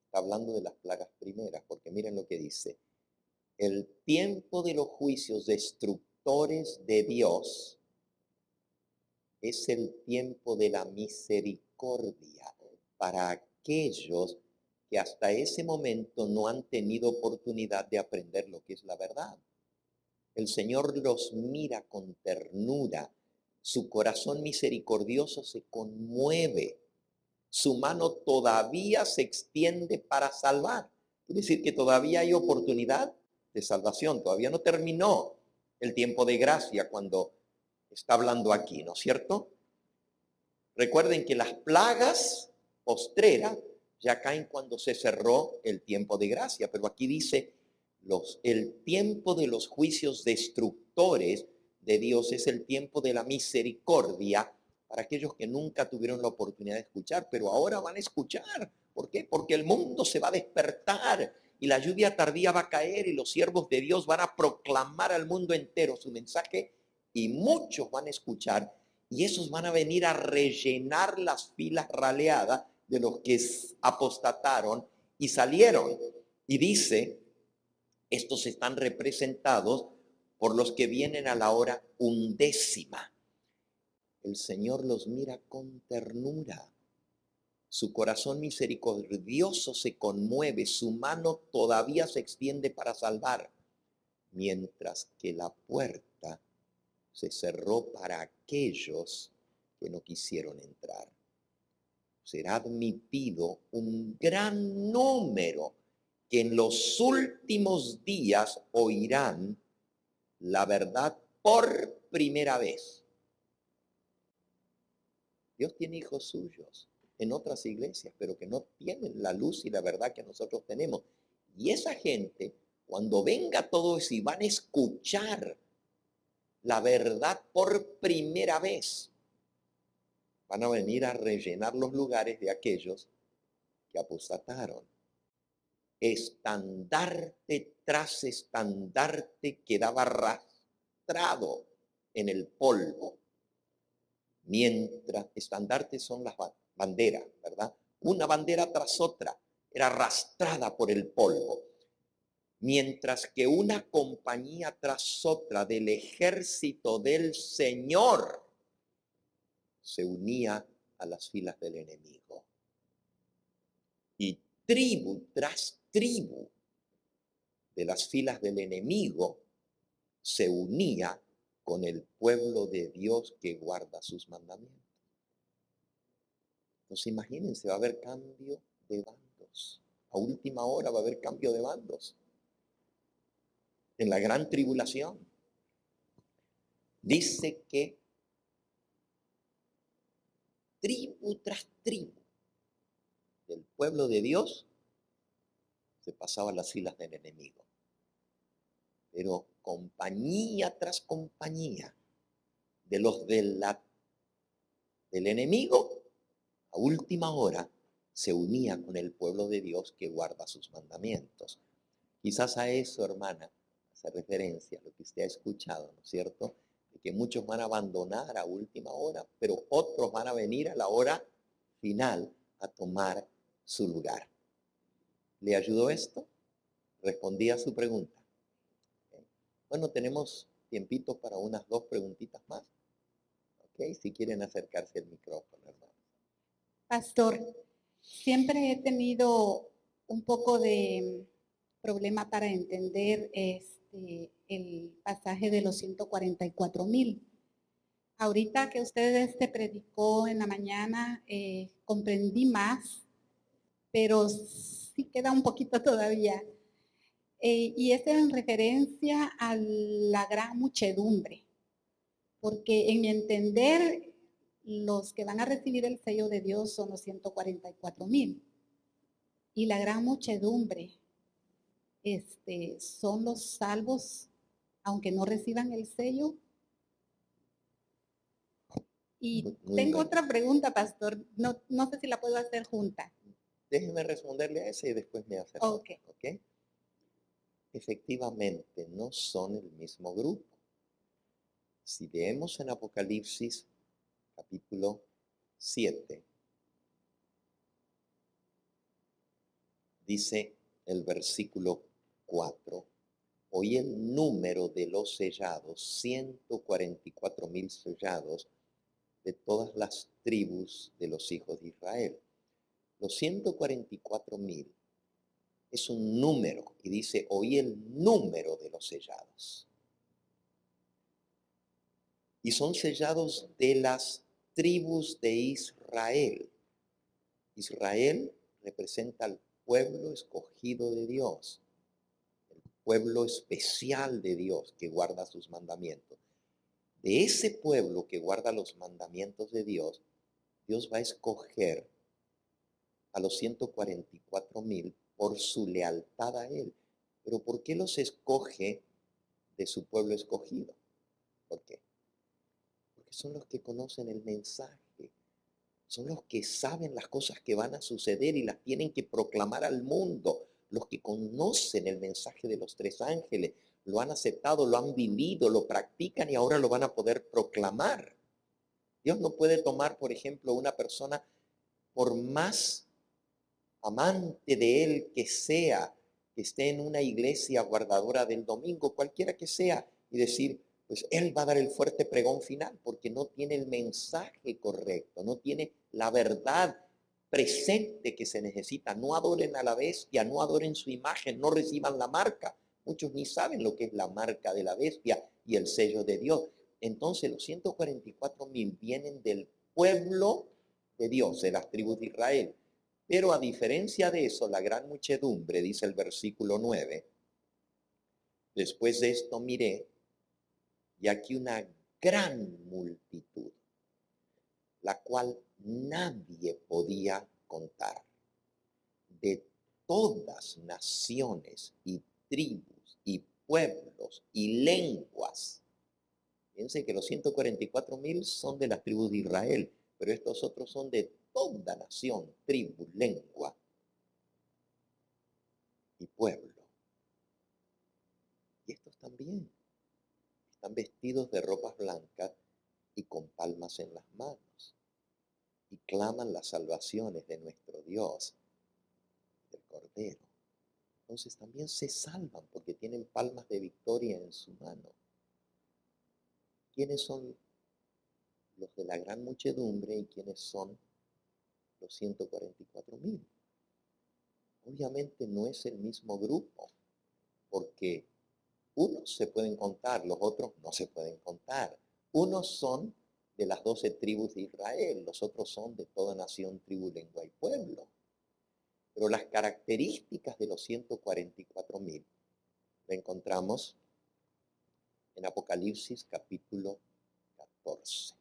Está hablando de las plagas primeras, porque miren lo que dice. El tiempo de los juicios destructores de Dios es el tiempo de la misericordia para aquellos que hasta ese momento no han tenido oportunidad de aprender lo que es la verdad. El Señor los mira con ternura, su corazón misericordioso se conmueve, su mano todavía se extiende para salvar. Quiere decir que todavía hay oportunidad de salvación, todavía no terminó el tiempo de gracia cuando está hablando aquí, ¿no es cierto? Recuerden que las plagas postreras ya caen cuando se cerró el tiempo de gracia, pero aquí dice el tiempo de los juicios destructores de Dios es el tiempo de la misericordia para aquellos que nunca tuvieron la oportunidad de escuchar, pero ahora van a escuchar. ¿Por qué? Porque el mundo se va a despertar y la lluvia tardía va a caer y los siervos de Dios van a proclamar al mundo entero su mensaje y muchos van a escuchar y esos van a venir a rellenar las filas raleadas de los que apostataron y salieron. Y dice, estos están representados por los que vienen a la hora 11ª. El Señor los mira con ternura. Su corazón misericordioso se conmueve, su mano todavía se extiende para salvar, mientras que la puerta se cerró para aquellos que no quisieron entrar. Será admitido un gran número que en los últimos días oirán la verdad por primera vez. Dios tiene hijos suyos en otras iglesias, pero que no tienen la luz y la verdad que nosotros tenemos. Y esa gente, cuando venga todo eso y van a escuchar la verdad por primera vez, van a venir a rellenar los lugares de aquellos que apostataron. Estandarte tras estandarte quedaba arrastrado en el polvo. Mientras estandartes son las banderas, ¿verdad? Una bandera tras otra era arrastrada por el polvo. Mientras que una compañía tras otra del ejército del Señor se unía a las filas del enemigo. Y tribu tras tribu de las filas del enemigo se unía con el pueblo de Dios que guarda sus mandamientos. Entonces imagínense, va a haber cambio de bandos. A última hora va a haber cambio de bandos. En la gran tribulación. Dice que tribu tras tribu del pueblo de Dios se pasaba las filas del enemigo. Pero compañía tras compañía de los del enemigo, a última hora se unía con el pueblo de Dios que guarda sus mandamientos. Quizás a eso, hermana, hace referencia a lo que usted ha escuchado, ¿no es cierto? De que muchos van a abandonar a última hora, pero otros van a venir a la hora final a tomar su lugar. ¿Le ayudó esto? Respondí a su pregunta. Bueno, tenemos tiempito para unas 2 preguntitas más. ¿Ok? Si quieren acercarse al micrófono, hermano. Pastor, siempre he tenido un poco de problema para entender el pasaje de los 144,000. Ahorita que usted predicó en la mañana, comprendí más, pero sí queda un poquito todavía. Y es en referencia a la gran muchedumbre, porque en mi entender, los que van a recibir el sello de Dios son los 144,000. Y la gran muchedumbre son los salvos, aunque no reciban el sello. Y Muy tengo bien. otra pregunta, pastor. No sé si la puedo hacer junta. Déjeme responderle a ese y después me hace. Ok. ¿Ok? Efectivamente, no son el mismo grupo. Si leemos en Apocalipsis capítulo 7, Dice el versículo 4, oí el número de los sellados, 144,000 sellados de todas las tribus de los hijos de Israel. Los 144,000 es un número y dice, oí el número de los sellados. Y son sellados de las tribus de Israel. Israel representa al pueblo escogido de Dios, el pueblo especial de Dios que guarda sus mandamientos. De ese pueblo que guarda los mandamientos de Dios, Dios va a escoger a los 144,000 por su lealtad a Él. Pero ¿por qué los escoge de su pueblo escogido? ¿Por qué? Porque son los que conocen el mensaje. Son los que saben las cosas que van a suceder y las tienen que proclamar al mundo. Los que conocen el mensaje de los 3 ángeles, lo han aceptado, lo han vivido, lo practican y ahora lo van a poder proclamar. Dios no puede tomar, por ejemplo, una persona, por más amante de Él que sea, que esté en una iglesia guardadora del domingo, cualquiera que sea, y decir, pues Él va a dar el fuerte pregón final, porque no tiene el mensaje correcto, no tiene la verdad presente que se necesita. No adoren a la bestia, no adoren su imagen, no reciban la marca. Muchos ni saben lo que es la marca de la bestia y el sello de Dios. Entonces los 144,000 vienen del pueblo de Dios, de las tribus de Israel. Pero a diferencia de eso, la gran muchedumbre, dice el versículo 9, después de esto miré, y aquí una gran multitud, la cual nadie podía contar, de todas naciones y tribus y pueblos y lenguas. Fíjense que los 144,000 son de las tribus de Israel, pero estos otros son de toda nación, tribu, lengua y pueblo. Y estos también están vestidos de ropas blancas y con palmas en las manos, y claman las salvaciones de nuestro Dios, del Cordero. Entonces también se salvan porque tienen palmas de victoria en su mano. ¿Quiénes son los de la gran muchedumbre y quiénes son los 144,000? Obviamente no es el mismo grupo, porque unos se pueden contar, los otros no se pueden contar. Unos son de las 12 tribus de Israel, los otros son de toda nación, tribu, lengua y pueblo. Pero las características de los 144,000 lo encontramos en Apocalipsis capítulo 14.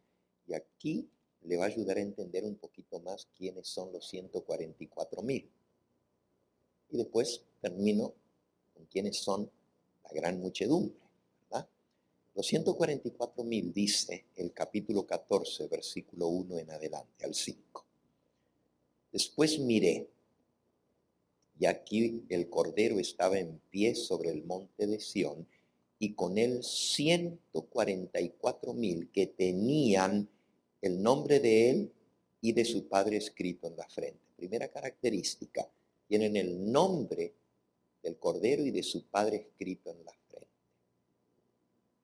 Y aquí le va a ayudar a entender un poquito más quiénes son los 144,000. Y después termino con quiénes son la gran muchedumbre, ¿verdad? Los 144,000 dice el capítulo 14, versículo 1 en adelante, al 5. Después miré, y aquí el Cordero estaba en pie sobre el monte de Sión, y con él 144,000 que tenían el nombre de él y de su Padre escrito en la frente. Primera característica, tienen el nombre del Cordero y de su Padre escrito en la frente.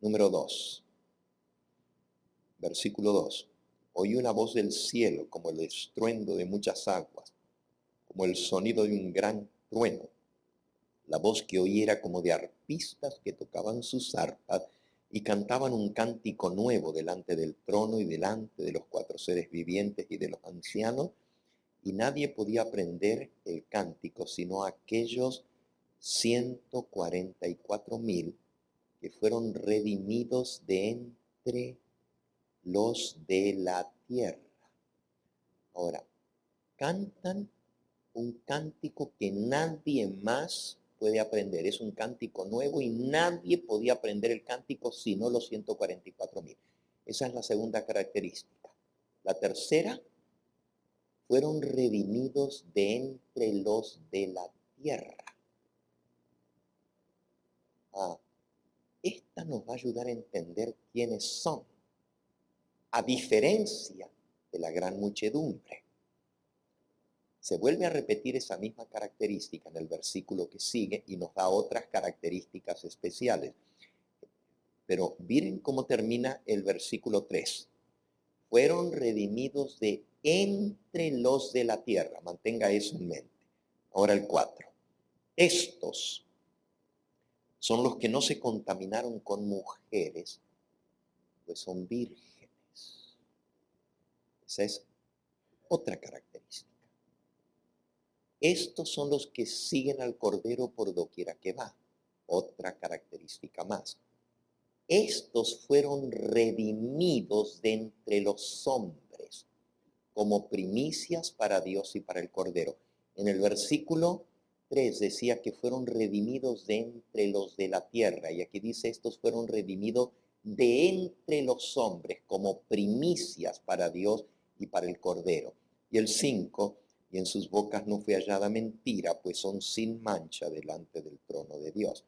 Número 2, versículo 2. Oí una voz del cielo como el estruendo de muchas aguas, como el sonido de un gran trueno. La voz que oí era como de arpistas que tocaban sus arpas y cantaban un cántico nuevo delante del trono y delante de los 4 seres vivientes y de los ancianos, y nadie podía aprender el cántico sino aquellos 144,000 que fueron redimidos de entre los de la tierra. Ahora, cantan un cántico que nadie más puede aprender. Es un cántico nuevo y nadie podía aprender el cántico sino los 144,000. Esa es la segunda característica. La tercera, fueron redimidos de entre los de la tierra. Esta nos va a ayudar a entender quiénes son, a diferencia de la gran muchedumbre. se vuelve a repetir esa misma característica en el versículo que sigue y nos da otras características especiales. Pero miren cómo termina el versículo 3. Fueron redimidos de entre los de la tierra. Mantenga eso en mente. Ahora el 4. Estos son los que no se contaminaron con mujeres, pues son vírgenes. Esa es otra característica. Estos son los que siguen al Cordero por doquiera que va. Otra característica más. Estos fueron redimidos de entre los hombres como primicias para Dios y para el Cordero. En el versículo 3 decía que fueron redimidos de entre los de la tierra. Y aquí dice, estos fueron redimidos de entre los hombres como primicias para Dios y para el Cordero. Y el 5, y en sus bocas no fue hallada mentira, pues son sin mancha delante del trono de Dios.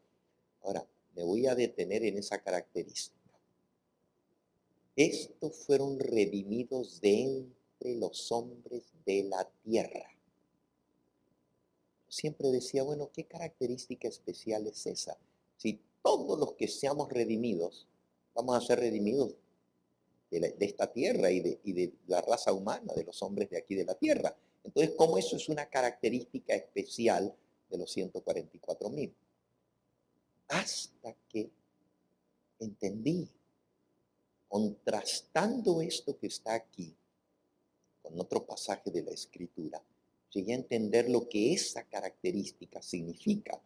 Ahora, me voy a detener en esa característica. Estos fueron redimidos de entre los hombres de la tierra. Siempre decía, bueno, ¿qué característica especial es esa? Si todos los que seamos redimidos, vamos a ser redimidos de esta tierra y de la raza humana, de los hombres de aquí de la tierra. Entonces, ¿cómo eso es una característica especial de los 144,000? Hasta que entendí, contrastando esto que está aquí con otro pasaje de la Escritura, llegué a entender lo que esa característica significa.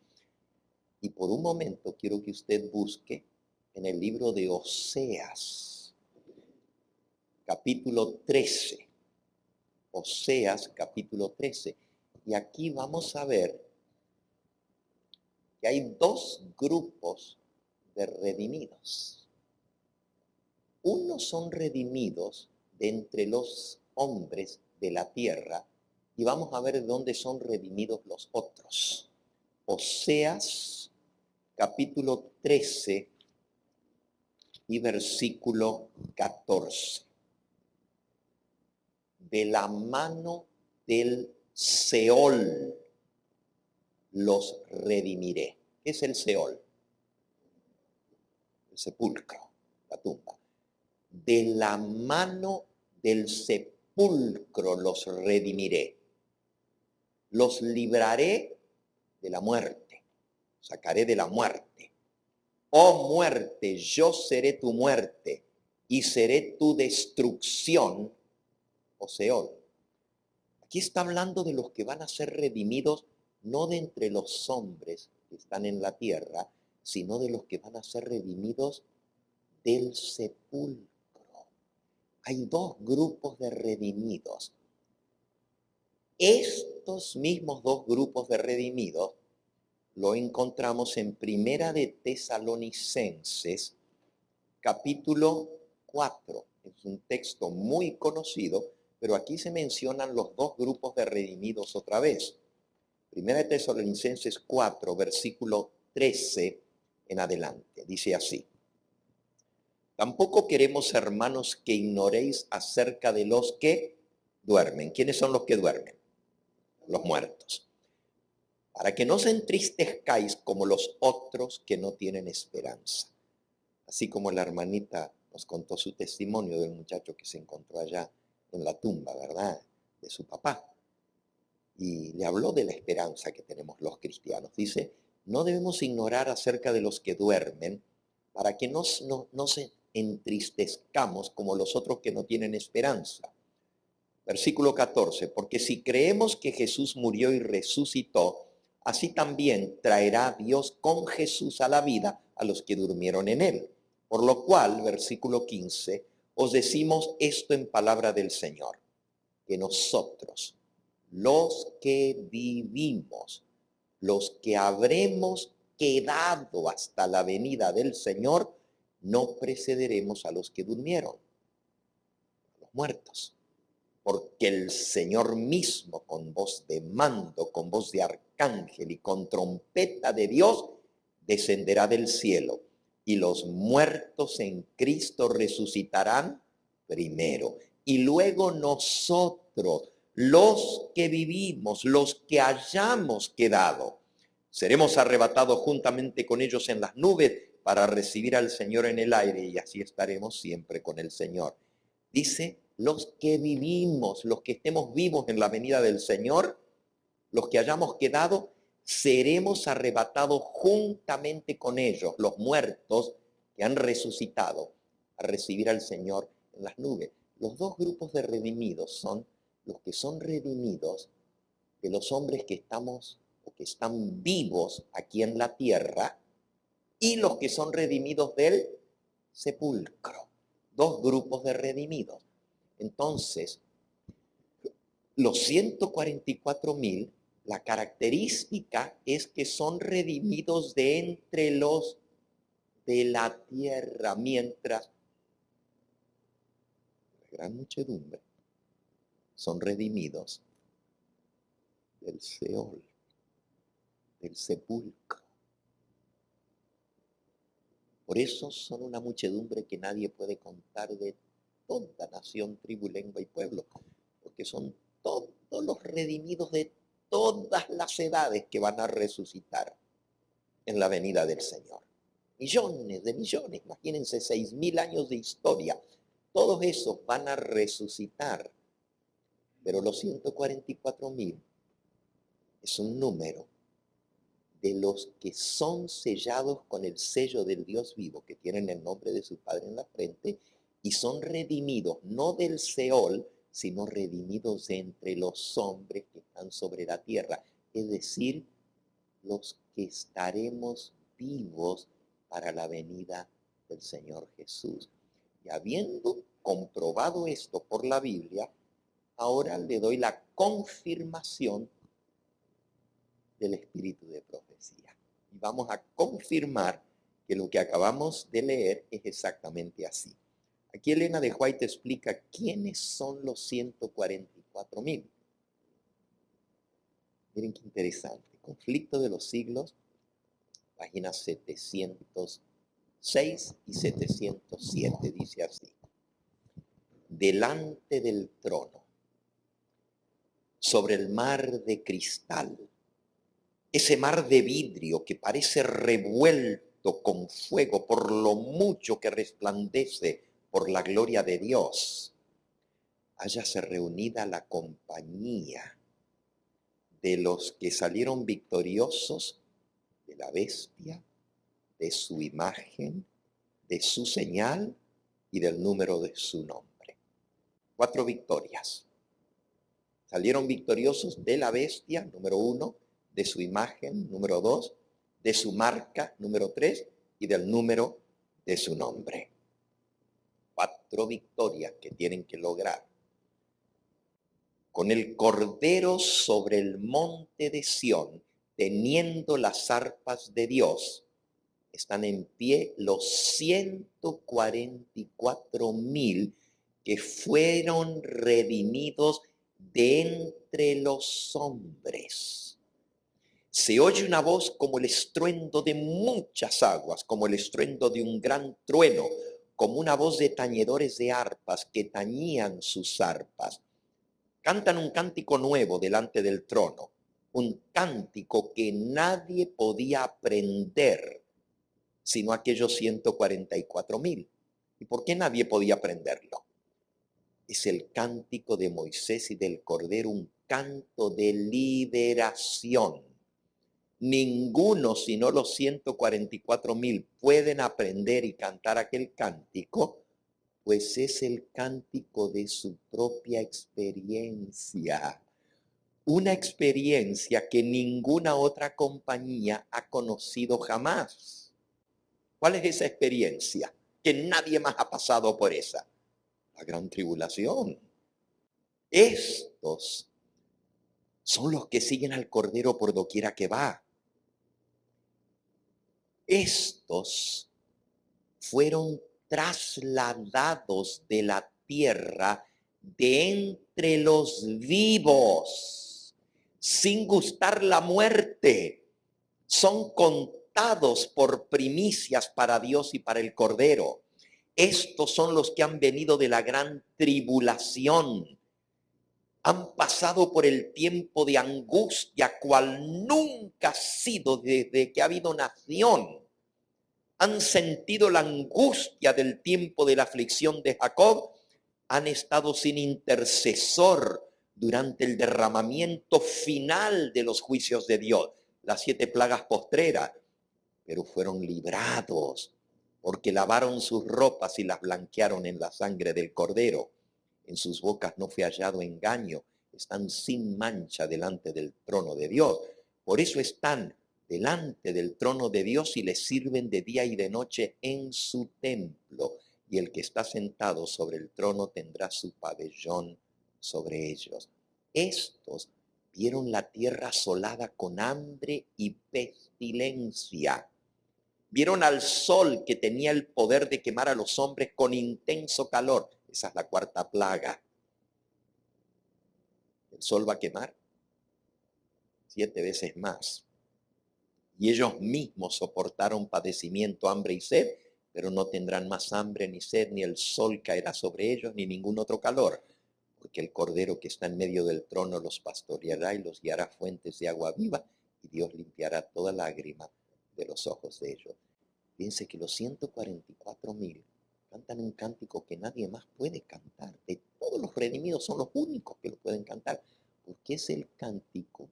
Y por un momento quiero que usted busque en el libro de Oseas, capítulo 13. Oseas, capítulo 13. Y aquí vamos a ver que hay dos grupos de redimidos. Unos son redimidos de entre los hombres de la tierra y vamos a ver dónde son redimidos los otros. Oseas, capítulo 13 y versículo 14. De la mano del Seol los redimiré. ¿Qué es el Seol? El sepulcro, la tumba. De la mano del sepulcro los redimiré. Los libraré de la muerte. Sacaré de la muerte. Oh muerte, yo seré tu muerte y seré tu destrucción, o Seol. Aquí está hablando de los que van a ser redimidos no de entre los hombres que están en la tierra, sino de los que van a ser redimidos del sepulcro. Hay dos grupos de redimidos. Estos mismos dos grupos de redimidos lo encontramos en Primera de Tesalonicenses, capítulo 4. Es un texto muy conocido, pero aquí se mencionan los dos grupos de redimidos otra vez. Primera de Tesalonicenses 4, versículo 13 en adelante. Dice así. Tampoco queremos, hermanos, que ignoréis acerca de los que duermen. ¿Quiénes son los que duermen? Los muertos. Para que no os entristezcáis como los otros que no tienen esperanza. Así como la hermanita nos contó su testimonio del muchacho que se encontró allá en la tumba, ¿verdad? De su papá. Y le habló de la esperanza que tenemos los cristianos. Dice, no debemos ignorar acerca de los que duermen para que no se entristezcamos como los otros que no tienen esperanza. Versículo 14, porque si creemos que Jesús murió y resucitó, así también traerá Dios con Jesús a la vida a los que durmieron en él. Por lo cual, versículo 15, os decimos esto en palabra del Señor, que nosotros, los que vivimos, los que habremos quedado hasta la venida del Señor, no precederemos a los que durmieron, a los muertos. Porque el Señor mismo, con voz de mando, con voz de arcángel y con trompeta de Dios, descenderá del cielo. Y los muertos en Cristo resucitarán primero. Y luego nosotros, los que vivimos, los que hayamos quedado, seremos arrebatados juntamente con ellos en las nubes para recibir al Señor en el aire y así estaremos siempre con el Señor. Dice, los que vivimos, los que estemos vivos en la venida del Señor, los que hayamos quedado, seremos arrebatados juntamente con ellos, los muertos que han resucitado, a recibir al Señor en las nubes. Los dos grupos de redimidos son los que son redimidos de los hombres que estamos o que están vivos aquí en la tierra y los que son redimidos del sepulcro. Dos grupos de redimidos. Entonces, los 144,000, la característica es que son redimidos de entre los de la tierra, mientras la gran muchedumbre son redimidos del Seol, del sepulcro. Por eso son una muchedumbre que nadie puede contar de toda nación, tribu, lengua y pueblo, porque son todos los redimidos de todas las edades que van a resucitar en la venida del Señor. Millones de millones, imagínense 6,000 años de historia, todos esos van a resucitar, pero los 144,000 es un número de los que son sellados con el sello del Dios vivo, que tienen el nombre de su Padre en la frente, y son redimidos, no del Seol, sino redimidos de entre los hombres que están sobre la tierra, es decir, los que estaremos vivos para la venida del Señor Jesús. Y habiendo comprobado esto por la Biblia, ahora le doy la confirmación del espíritu de profecía. Y vamos a confirmar que lo que acabamos de leer es exactamente así. Aquí Elena de White explica quiénes son los 144,000. Miren qué interesante. Conflicto de los siglos, páginas 706 y 707, dice así. Delante del trono, sobre el mar de cristal, ese mar de vidrio que parece revuelto con fuego por lo mucho que resplandece por la gloria de Dios, hállase reunida la compañía de los que salieron victoriosos de la bestia, de su imagen, de su señal y del número de su nombre. 4 victorias. Salieron victoriosos de la bestia, número 1, de su imagen, número 2, de su marca, número 3, y del número de su nombre. 4 victorias que tienen que lograr. Con el Cordero sobre el monte de Sión, teniendo las arpas de Dios, están en pie los 144,000 que fueron redimidos de entre los hombres. Se oye una voz como el estruendo de muchas aguas, como el estruendo de un gran trueno, como una voz de tañedores de arpas que tañían sus arpas. Cantan un cántico nuevo delante del trono, un cántico que nadie podía aprender, sino aquellos 144,000. ¿Y por qué nadie podía aprenderlo? Es el cántico de Moisés y del Cordero, un canto de liberación. Ninguno, sino los 144,000, pueden aprender y cantar aquel cántico, pues es el cántico de su propia experiencia. Una experiencia que ninguna otra compañía ha conocido jamás. ¿Cuál es esa experiencia? Que nadie más ha pasado por esa. La gran tribulación. Estos son los que siguen al Cordero por doquiera que va. Estos fueron trasladados de la tierra de entre los vivos, sin gustar la muerte. Son contados por primicias para Dios y para el Cordero. Estos son los que han venido de la gran tribulación. Han pasado por el tiempo de angustia cual nunca ha sido desde que ha habido nación. Han sentido la angustia del tiempo de la aflicción de Jacob. Han estado sin intercesor durante el derramamiento final de los juicios de Dios, las 7 plagas postreras, pero fueron librados porque lavaron sus ropas y las blanquearon en la sangre del Cordero. En sus bocas no fue hallado engaño, están sin mancha delante del trono de Dios. Por eso están delante del trono de Dios y le sirven de día y de noche en su templo. Y el que está sentado sobre el trono tendrá su pabellón sobre ellos. Estos vieron la tierra asolada con hambre y pestilencia. Vieron al sol que tenía el poder de quemar a los hombres con intenso calor. Esa es la 4ª plaga. El sol va a quemar 7 veces más. Y ellos mismos soportaron padecimiento, hambre y sed, pero no tendrán más hambre ni sed, ni el sol caerá sobre ellos, ni ningún otro calor, porque el Cordero que está en medio del trono los pastoreará y los guiará a fuentes de agua viva, y Dios limpiará toda lágrima de los ojos de ellos. Fíjense que los 144,000 cantan un cántico que nadie más puede cantar. De todos los redimidos son los únicos que lo pueden cantar, porque es el cántico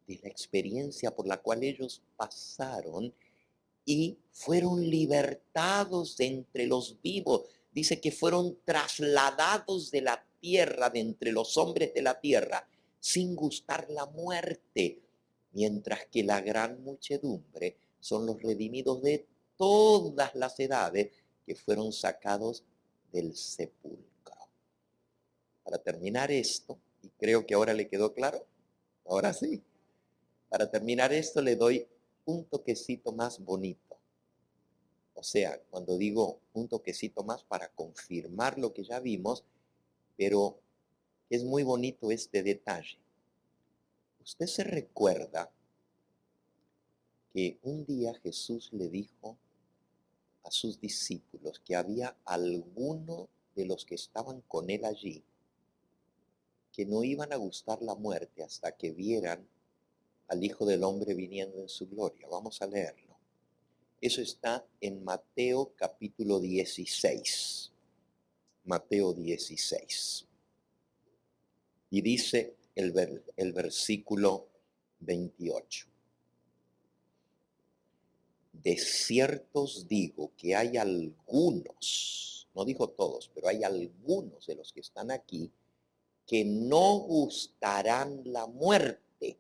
de la experiencia por la cual ellos pasaron y fueron libertados de entre los vivos. Dice que fueron trasladados de la tierra, de entre los hombres de la tierra, sin gustar la muerte, mientras que la gran muchedumbre son los redimidos de todas las edades que fueron sacados del sepulcro. Para terminar esto, y creo que ahora le quedó claro, ahora sí, para terminar esto le doy un toquecito más bonito. O sea, cuando digo un toquecito más para confirmar lo que ya vimos, pero es muy bonito este detalle. Usted se recuerda que un día Jesús le dijo a sus discípulos que había alguno de los que estaban con él allí que no iban a gustar la muerte hasta que vieran al Hijo del Hombre viniendo en su gloria. Vamos a leerlo. Eso está en Mateo capítulo 16. Mateo 16. Y dice el versículo 28. De cierto os digo que hay algunos, no dijo todos, pero hay algunos de los que están aquí que no gustarán la muerte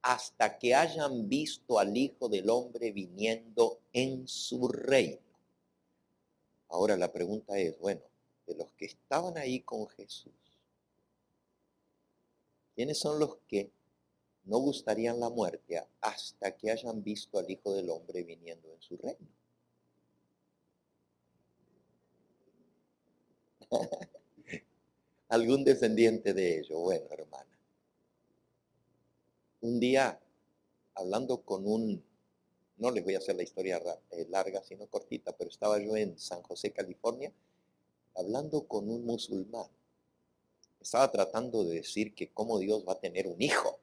hasta que hayan visto al Hijo del Hombre viniendo en su reino. Ahora la pregunta es, bueno, de los que estaban ahí con Jesús, ¿quiénes son los que no gustarían la muerte hasta que hayan visto al Hijo del Hombre viniendo en su reino? Algún descendiente de ellos. Bueno, hermana. Un día, hablando con no les voy a hacer la historia larga, sino cortita, pero estaba yo en San José, California, hablando con un musulmán. Estaba tratando de decir que cómo Dios va a tener un hijo.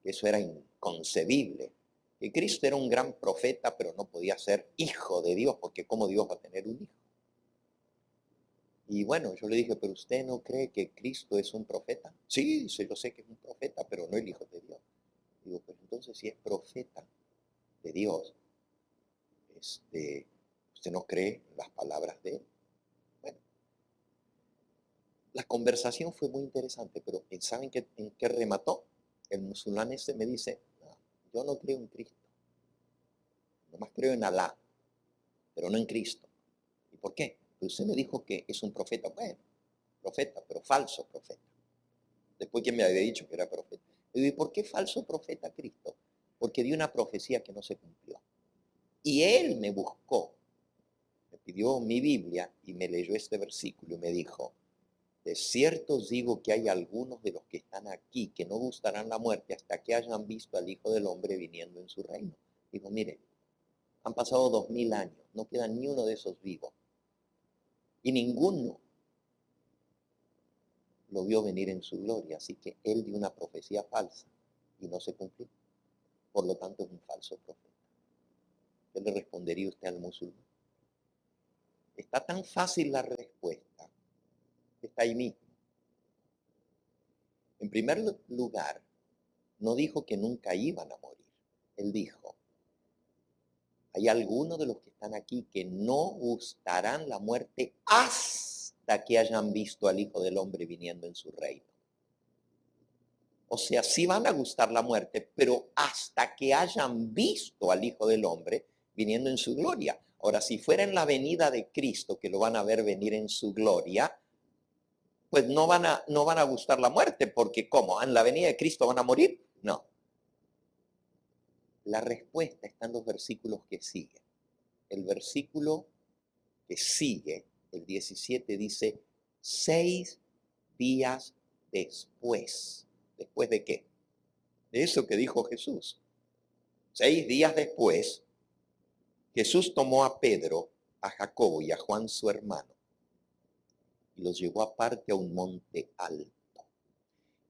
Eso era inconcebible. Que Cristo era un gran profeta, pero no podía ser hijo de Dios, porque ¿cómo Dios va a tener un hijo? Y bueno, yo le dije, ¿pero usted no cree que Cristo es un profeta? Sí, dice, yo sé que es un profeta, pero no el Hijo de Dios. Digo, pues entonces si es profeta de Dios, ¿usted no cree en las palabras de él? Bueno, la conversación fue muy interesante, pero ¿saben en qué remató? El musulmán ese me dice, no, yo no creo en Cristo, nomás creo en Alá, pero no en Cristo. ¿Y por qué? Pues usted me dijo que es un profeta. Bueno, profeta, pero falso profeta. Después que me había dicho que era profeta. Le digo, ¿y por qué falso profeta Cristo? Porque dio una profecía que no se cumplió. Y él me buscó, me pidió mi Biblia y me leyó este versículo y me dijo, de cierto os digo que hay algunos de los que están aquí que no gustarán la muerte hasta que hayan visto al Hijo del Hombre viniendo en su reino. Digo, mire, han pasado 2000 años, no queda ni uno de esos vivos. Y ninguno lo vio venir en su gloria. Así que él dio una profecía falsa y no se cumplió. Por lo tanto, es un falso profeta. ¿Qué le respondería usted al musulmán? Está tan fácil la respuesta. Está ahí mismo. En primer lugar, no dijo que nunca iban a morir. Él dijo, hay algunos de los que están aquí que no gustarán la muerte hasta que hayan visto al Hijo del Hombre viniendo en su reino. O sea, sí van a gustar la muerte, pero hasta que hayan visto al Hijo del Hombre viniendo en su gloria. Ahora, si fuera en la venida de Cristo, que lo van a ver venir en su gloria, pues no van a gustar la muerte, porque ¿cómo? ¿En la venida de Cristo van a morir? No. La respuesta está en los versículos que siguen. El versículo que sigue, el 17, dice, 6 días después. ¿Después de qué? De eso que dijo Jesús. 6 días después, Jesús tomó a Pedro, a Jacobo y a Juan su hermano y los llevó aparte a un monte alto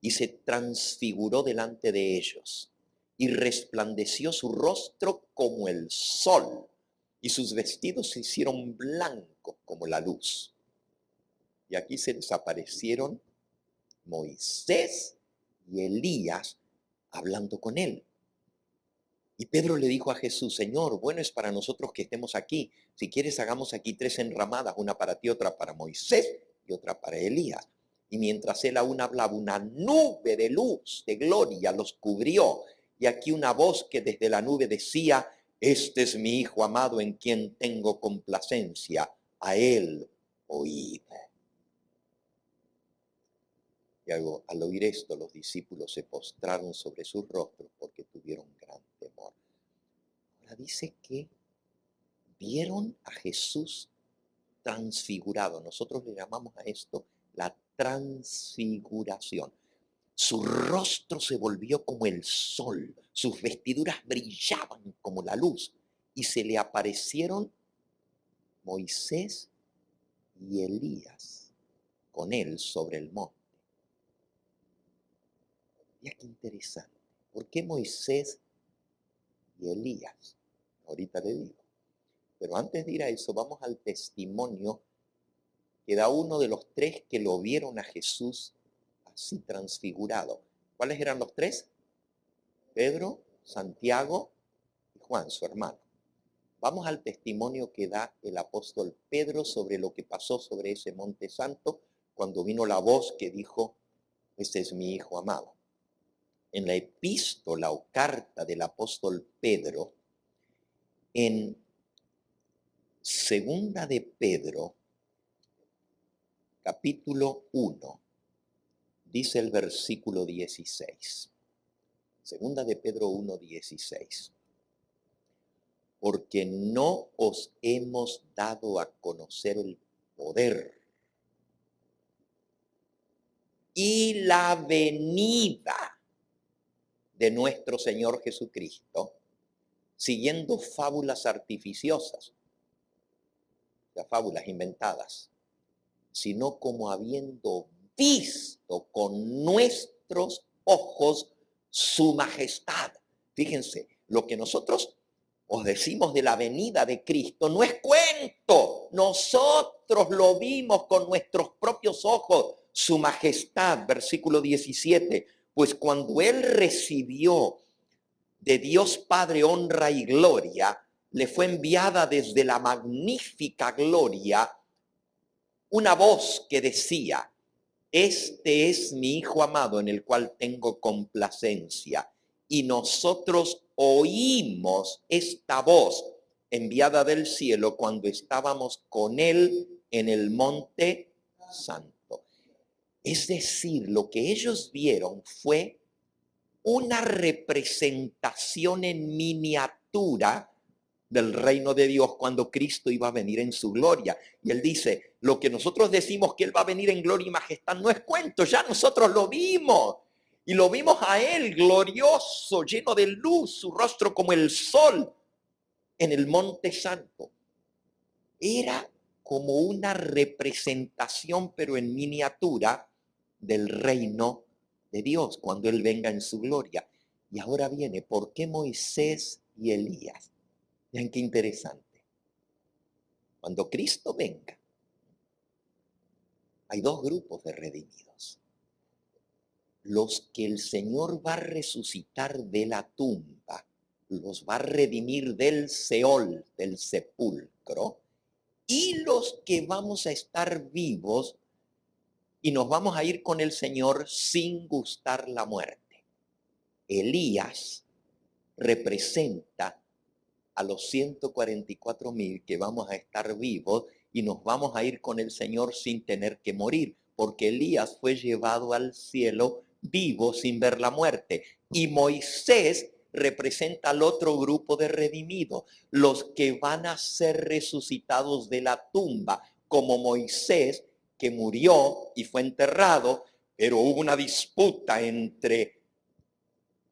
y se transfiguró delante de ellos y resplandeció su rostro como el sol y sus vestidos se hicieron blancos como la luz. Y aquí se les aparecieron Moisés y Elías hablando con él. Y Pedro le dijo a Jesús, Señor, bueno es para nosotros que estemos aquí. Si quieres, hagamos aquí 3 enramadas, una para ti, otra para Moisés y otra para Elías. Y mientras él aún hablaba, una nube de luz, de gloria, los cubrió. Y aquí una voz que desde la nube decía, este es mi Hijo amado en quien tengo complacencia. A él oíd. Y al oír esto, los discípulos se postraron sobre sus rostros porque tuvieron gran temor. Ahora dice que vieron a Jesús transfigurado. Nosotros le llamamos a esto la transfiguración. Su rostro se volvió como el sol, sus vestiduras brillaban como la luz y se le aparecieron Moisés y Elías con él sobre el monte. Mira qué interesante. ¿Por qué Moisés y Elías? Ahorita le digo. Pero antes de ir a eso, vamos al testimonio que da uno de los 3 que lo vieron a Jesús así transfigurado. ¿Cuáles eran los 3? Pedro, Santiago y Juan, su hermano. Vamos al testimonio que da el apóstol Pedro sobre lo que pasó sobre ese monte santo cuando vino la voz que dijo, este es mi Hijo amado. En la epístola o carta del apóstol Pedro, en Segunda de Pedro, capítulo 1, dice el versículo 16. Segunda de Pedro 1, 16. Porque no os hemos dado a conocer el poder y la venida de nuestro Señor Jesucristo, siguiendo fábulas artificiosas, o sea, fábulas inventadas, sino como habiendo visto con nuestros ojos su majestad. Fíjense, lo que nosotros os decimos de la venida de Cristo no es cuento. Nosotros lo vimos con nuestros propios ojos, su majestad, versículo 17. Pues cuando él recibió de Dios Padre honra y gloria, le fue enviada desde la magnífica gloria una voz que decía, este es mi Hijo amado en el cual tengo complacencia. Y nosotros oímos esta voz enviada del cielo cuando estábamos con él en el monte santo. Es decir, lo que ellos vieron fue una representación en miniatura del reino de Dios cuando Cristo iba a venir en su gloria. Y él dice, lo que nosotros decimos que él va a venir en gloria y majestad no es cuento, ya nosotros lo vimos. Y lo vimos a él glorioso, lleno de luz, su rostro como el sol en el monte santo. Era como una representación, pero en miniatura, del reino de Dios cuando Él venga en su gloria. Y ahora viene, ¿por qué Moisés y Elías? Vean qué interesante. Cuando Cristo venga, hay dos grupos de redimidos. Los que el Señor va a resucitar de la tumba, los va a redimir del Seol, del sepulcro, y los que vamos a estar vivos y nos vamos a ir con el Señor sin gustar la muerte. Elías representa a los 144,000 que vamos a estar vivos y nos vamos a ir con el Señor sin tener que morir, porque Elías fue llevado al cielo vivo sin ver la muerte. Y Moisés representa al otro grupo de redimidos, los que van a ser resucitados de la tumba, como Moisés, que murió y fue enterrado, pero hubo una disputa entre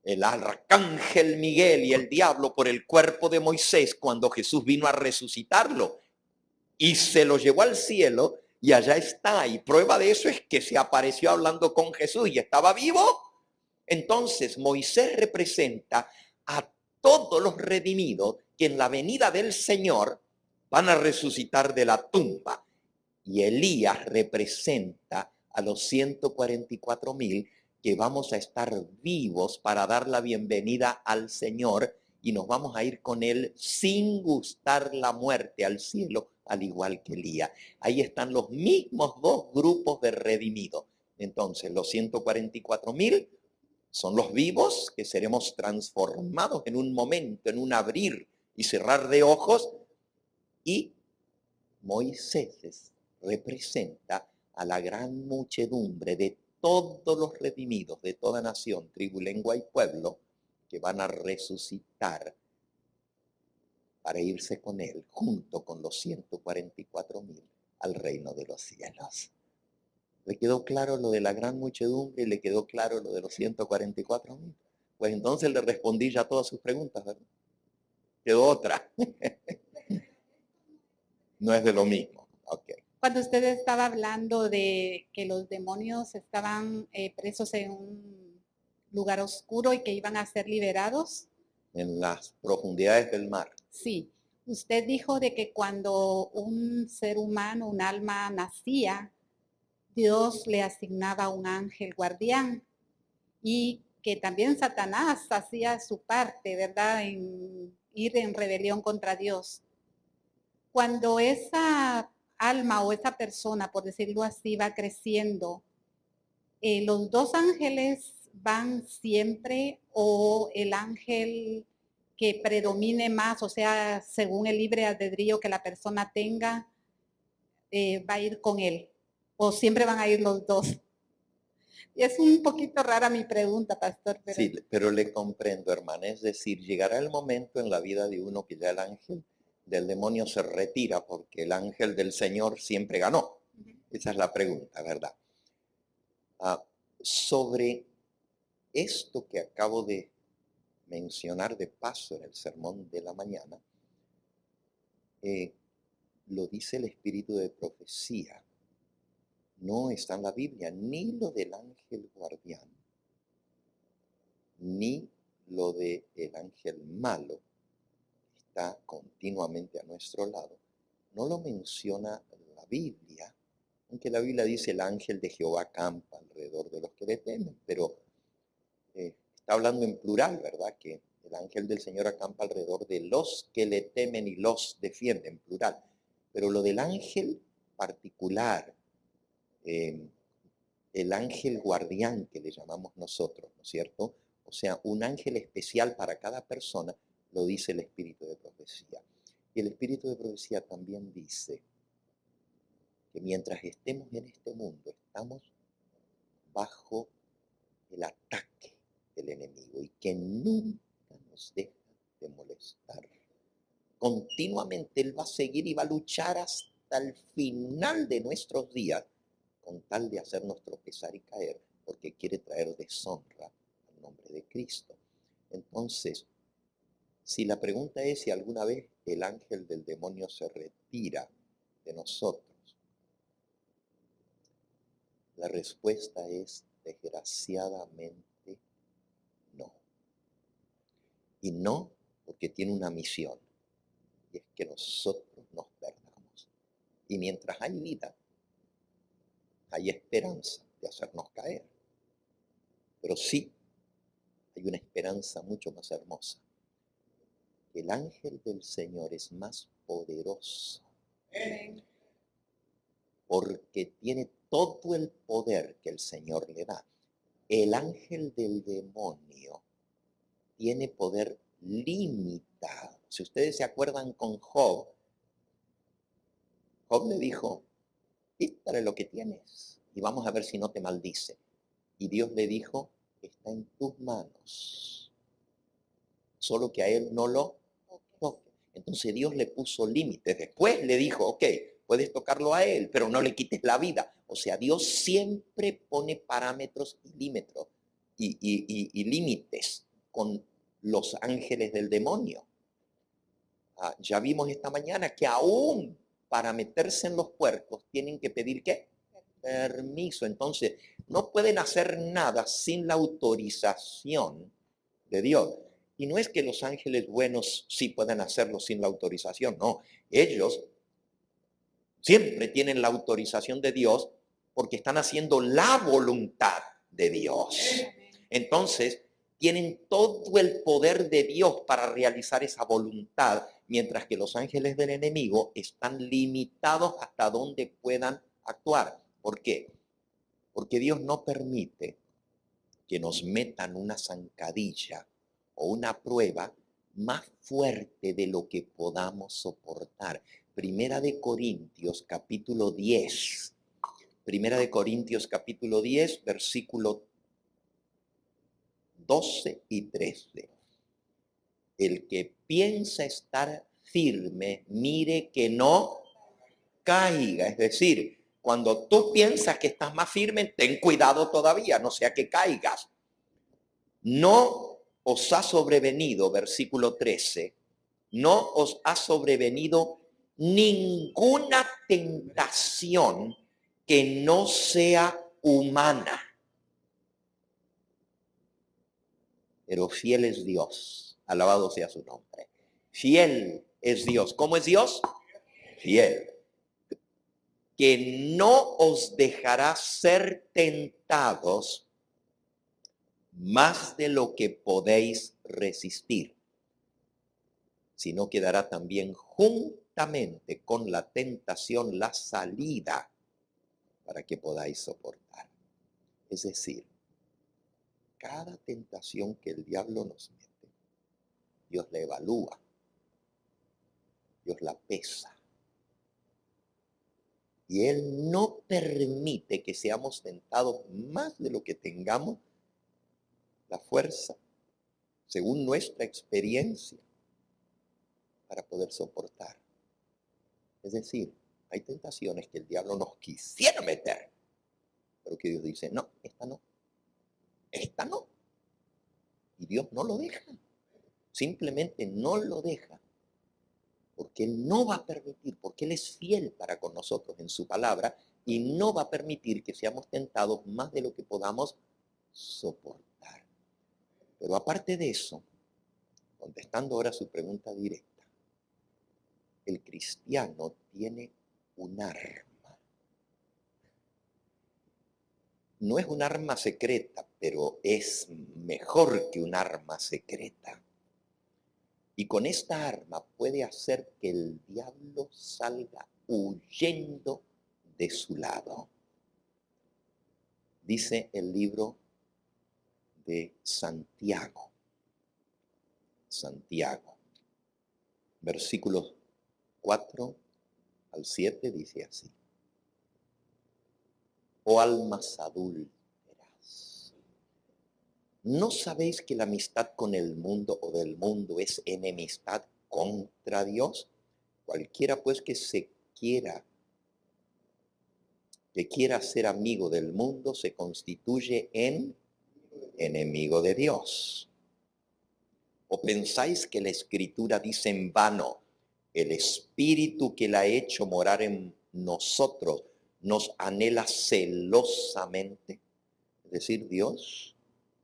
el arcángel Miguel y el diablo por el cuerpo de Moisés cuando Jesús vino a resucitarlo y se lo llevó al cielo y allá está. Y prueba de eso es que se apareció hablando con Jesús y estaba vivo. Entonces Moisés representa a todos los redimidos que en la venida del Señor van a resucitar de la tumba. Y Elías representa a los 144,000 que vamos a estar vivos para dar la bienvenida al Señor y nos vamos a ir con Él sin gustar la muerte al cielo, al igual que Elías. Ahí están los mismos dos grupos de redimidos. Entonces, los 144,000 son los vivos que seremos transformados en un momento, en un abrir y cerrar de ojos. Y Moisés representa a la gran muchedumbre de todos los redimidos de toda nación, tribu, lengua y pueblo que van a resucitar para irse con Él junto con los 144,000 al reino de los cielos. ¿Le quedó claro lo de la gran muchedumbre y le quedó claro lo de los 144,000? Pues entonces le respondí ya todas sus preguntas, ¿verdad? Quedó otra. No es de lo mismo. Ok. Cuando usted estaba hablando de que los demonios estaban presos en un lugar oscuro y que iban a ser liberados. En las profundidades del mar. Sí, usted dijo de que cuando un ser humano, un alma nacía, Dios le asignaba un ángel guardián y que también Satanás hacía su parte, ¿verdad?, en ir en rebelión contra Dios. Cuando esa alma o esa persona, por decirlo así, va creciendo, ¿los dos ángeles van siempre o el ángel que predomine más, o sea, según el libre albedrío que la persona tenga, va a ir con él? ¿O siempre van a ir los dos? Es un poquito rara mi pregunta, pastor. Pero... Sí, pero le comprendo, hermana. Es decir, llegará el momento en la vida de uno que ya el ángel del demonio se retira porque el ángel del Señor siempre ganó. Esa es la pregunta, ¿verdad? Sobre esto que acabo de mencionar de paso en el sermón de la mañana, lo dice el espíritu de profecía. No está en la Biblia ni lo del ángel guardián, ni lo del ángel malo, que está continuamente a nuestro lado. No lo menciona la Biblia, aunque la Biblia dice el ángel de Jehová acampa alrededor de los que le temen, pero está hablando en plural, ¿verdad? Que el ángel del Señor acampa alrededor de los que le temen y los defiende, en plural. Pero lo del ángel particular, el ángel guardián que le llamamos nosotros, ¿no es cierto? O sea, un ángel especial para cada persona, lo dice el espíritu de profecía. Y el espíritu de profecía también dice que mientras estemos en este mundo, estamos bajo el ataque del enemigo y que nunca nos deja de molestar. Continuamente Él va a seguir y va a luchar hasta el final de nuestros días con tal de hacernos tropezar y caer, porque quiere traer deshonra al nombre de Cristo. Entonces, si la pregunta es si alguna vez el ángel del demonio se retira de nosotros, La respuesta es desgraciadamente no. Y no porque tiene una misión, y es que nosotros nos perdamos. Y mientras hay vida, hay esperanza de hacernos caer. Pero sí, hay una esperanza mucho más hermosa. El ángel del Señor es más poderoso. Porque tiene todo el poder que el Señor le da. El ángel del demonio tiene poder limitado. Si ustedes se acuerdan con Job, Job le dijo, quítale lo que tienes y vamos a ver si no te maldice. Y Dios le dijo, está en tus manos, solo que a él no lo toque. Entonces Dios le puso límites. Después le dijo, ok, puedes tocarlo a él, pero no le quites la vida. O sea, Dios siempre pone parámetros y límites y límites con los ángeles del demonio. Ya vimos esta mañana que aún para meterse en los puercos tienen que pedir ¿qué? Permiso. Entonces, no pueden hacer nada sin la autorización de Dios. Y no es que los ángeles buenos sí puedan hacerlo sin la autorización, no. Ellos siempre tienen la autorización de Dios porque están haciendo la voluntad de Dios. Entonces, tienen todo el poder de Dios para realizar esa voluntad, mientras que los ángeles del enemigo están limitados hasta donde puedan actuar. ¿Por qué? Porque Dios no permite que nos metan una zancadilla o una prueba más fuerte de lo que podamos soportar. Primera de Corintios capítulo 10. Primera de Corintios capítulo 10, versículo 12 y 13. El que piensa estar firme, mire que no caiga. Es decir, cuando tú piensas que estás más firme, ten cuidado todavía, no sea que caigas. No os ha sobrevenido, versículo 13, no os ha sobrevenido ninguna tentación que no sea humana. Pero fiel es Dios, alabado sea su nombre. Fiel es Dios. ¿Cómo es Dios? Fiel. Que no os dejará ser tentados más de lo que podéis resistir, sino que dará también juntamente con la tentación la salida para que podáis soportar. Es decir, cada tentación que el diablo nos mete, Dios la evalúa, Dios la pesa. Y Él no permite que seamos tentados más de lo que tengamos la fuerza, según nuestra experiencia, para poder soportar. Es decir, hay tentaciones que el diablo nos quisiera meter, pero que Dios dice, no, esta no. Esta no. Y Dios no lo deja. Simplemente no lo deja. Porque Él no va a permitir, porque Él es fiel para con nosotros en su palabra y no va a permitir que seamos tentados más de lo que podamos soportar. Pero aparte de eso, contestando ahora su pregunta directa, el cristiano tiene un arma. No es un arma secreta, pero es mejor que un arma secreta. Y con esta arma puede hacer que el diablo salga huyendo de su lado. Dice el libro de Santiago. Santiago, versículos 4 al 7 dice así. Oh almas adúlteras, ¿no sabéis que la amistad con el mundo o del mundo es enemistad contra Dios? Cualquiera pues que quiera ser amigo del mundo se constituye en enemigo de Dios. ¿O pensáis que la Escritura dice en vano, el Espíritu que la ha hecho morar en nosotros nos anhela celosamente. Es decir, Dios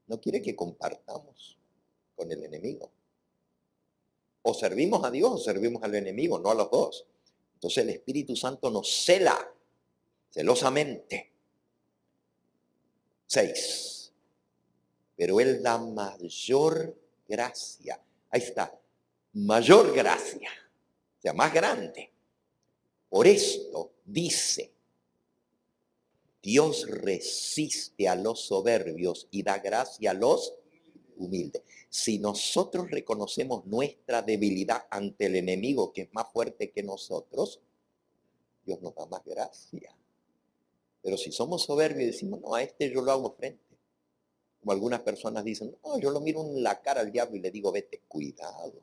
no quiere que compartamos con el enemigo. O servimos a Dios o servimos al enemigo, no a los dos. Entonces el Espíritu Santo nos cela celosamente. 6. Pero Él da mayor gracia. Ahí está. Mayor gracia. O sea, más grande. Por esto dice, Dios resiste a los soberbios y da gracia a los humildes. Si nosotros reconocemos nuestra debilidad ante el enemigo que es más fuerte que nosotros, Dios nos da más gracia. Pero si somos soberbios y decimos, no, a este yo lo hago frente. Como algunas personas dicen, no, yo lo miro en la cara al diablo y le digo, vete, cuidado.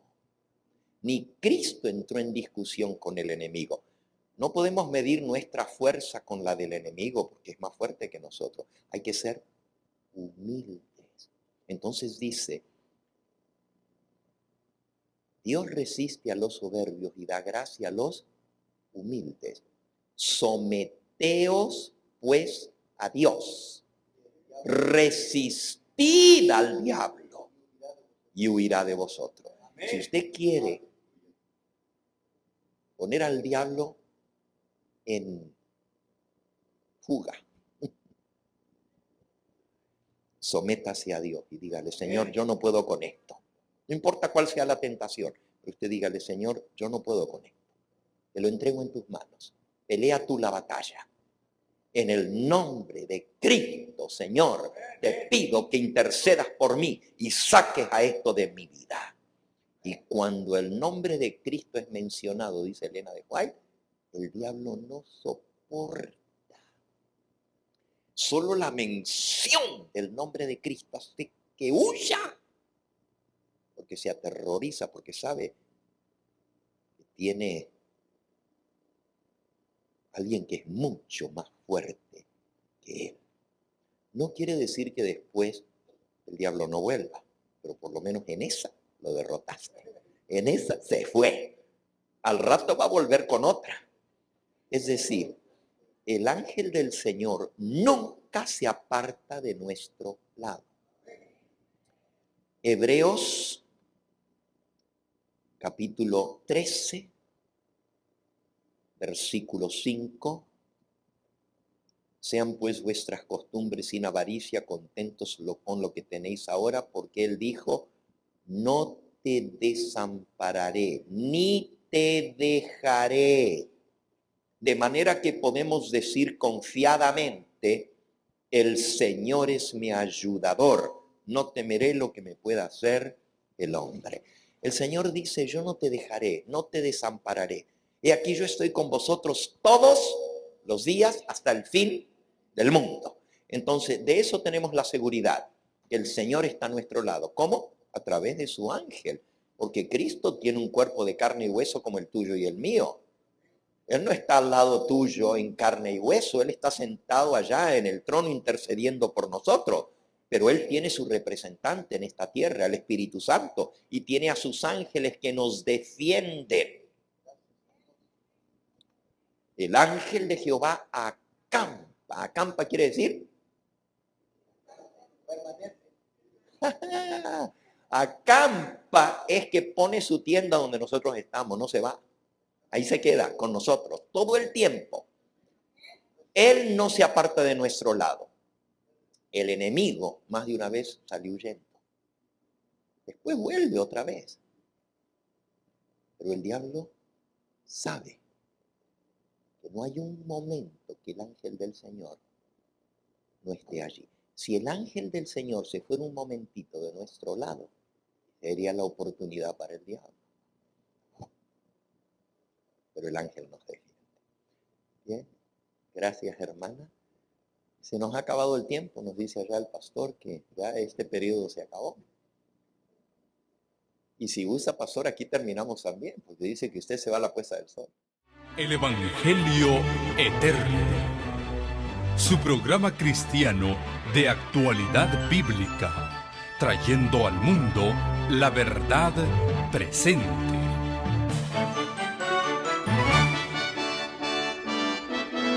Ni Cristo entró en discusión con el enemigo. No podemos medir nuestra fuerza con la del enemigo porque es más fuerte que nosotros. Hay que ser humildes. Entonces dice, Dios resiste a los soberbios y da gracia a los humildes. Someteos pues a Dios. Resistid al diablo y huirá de vosotros. Si usted quiere poner al diablo en fuga, sométase a Dios y dígale, Señor, yo no puedo con esto. No importa cuál sea la tentación, pero usted dígale, Señor, yo no puedo con esto. Te lo entrego en tus manos. Pelea tú la batalla. En el nombre de Cristo, Señor, te pido que intercedas por mí y saques a esto de mi vida. Y cuando el nombre de Cristo es mencionado, dice Elena de White, el diablo no soporta. Solo la mención del nombre de Cristo hace que huya. Porque se aterroriza, porque sabe que tiene alguien que es mucho más fuerte que él. No quiere decir que después el diablo no vuelva, pero por lo menos en esa lo derrotaste. En esa se fue. Al rato va a volver con otra. Es decir, el ángel del Señor nunca se aparta de nuestro lado. Hebreos capítulo 13, versículo 5. Sean pues vuestras costumbres sin avaricia, contentos con lo que tenéis ahora, porque Él dijo, no te desampararé, ni te dejaré. De manera que podemos decir confiadamente, el Señor es mi ayudador, no temeré lo que me pueda hacer el hombre. El Señor dice, yo no te dejaré, no te desampararé. He aquí yo estoy con vosotros todos los días hasta el fin del mundo. Entonces, de eso tenemos la seguridad, que el Señor está a nuestro lado. ¿Cómo? A través de su ángel. Porque Cristo tiene un cuerpo de carne y hueso como el tuyo y el mío. Él no está al lado tuyo en carne y hueso. Él está sentado allá en el trono intercediendo por nosotros. Pero Él tiene su representante en esta tierra, el Espíritu Santo. Y tiene a sus ángeles que nos defienden. El ángel de Jehová acampa. Acampa quiere decir acampa es que pone su tienda donde nosotros estamos, no se va. Ahí se queda con nosotros todo el tiempo. Él no se aparta de nuestro lado. El enemigo más de una vez salió huyendo. Después vuelve otra vez. Pero el diablo sabe que no hay un momento que el ángel del Señor no esté allí. Si el ángel del Señor se fuera un momentito de nuestro lado, sería la oportunidad para el diablo. Pero el ángel nos defiende. Bien, gracias hermana. Se nos ha acabado el tiempo, nos dice allá el pastor que ya este periodo se acabó. Y si gusta, pastor, aquí terminamos también, porque dice que usted se va a la puesta del sol. El Evangelio Eterno. Su programa cristiano de actualidad bíblica, trayendo al mundo la verdad presente.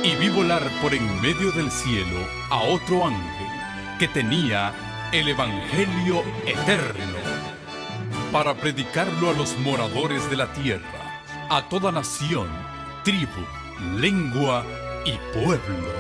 Y vi volar por en medio del cielo a otro ángel que tenía el Evangelio eterno para predicarlo a los moradores de la tierra, a toda nación, tribu, lengua y pueblo.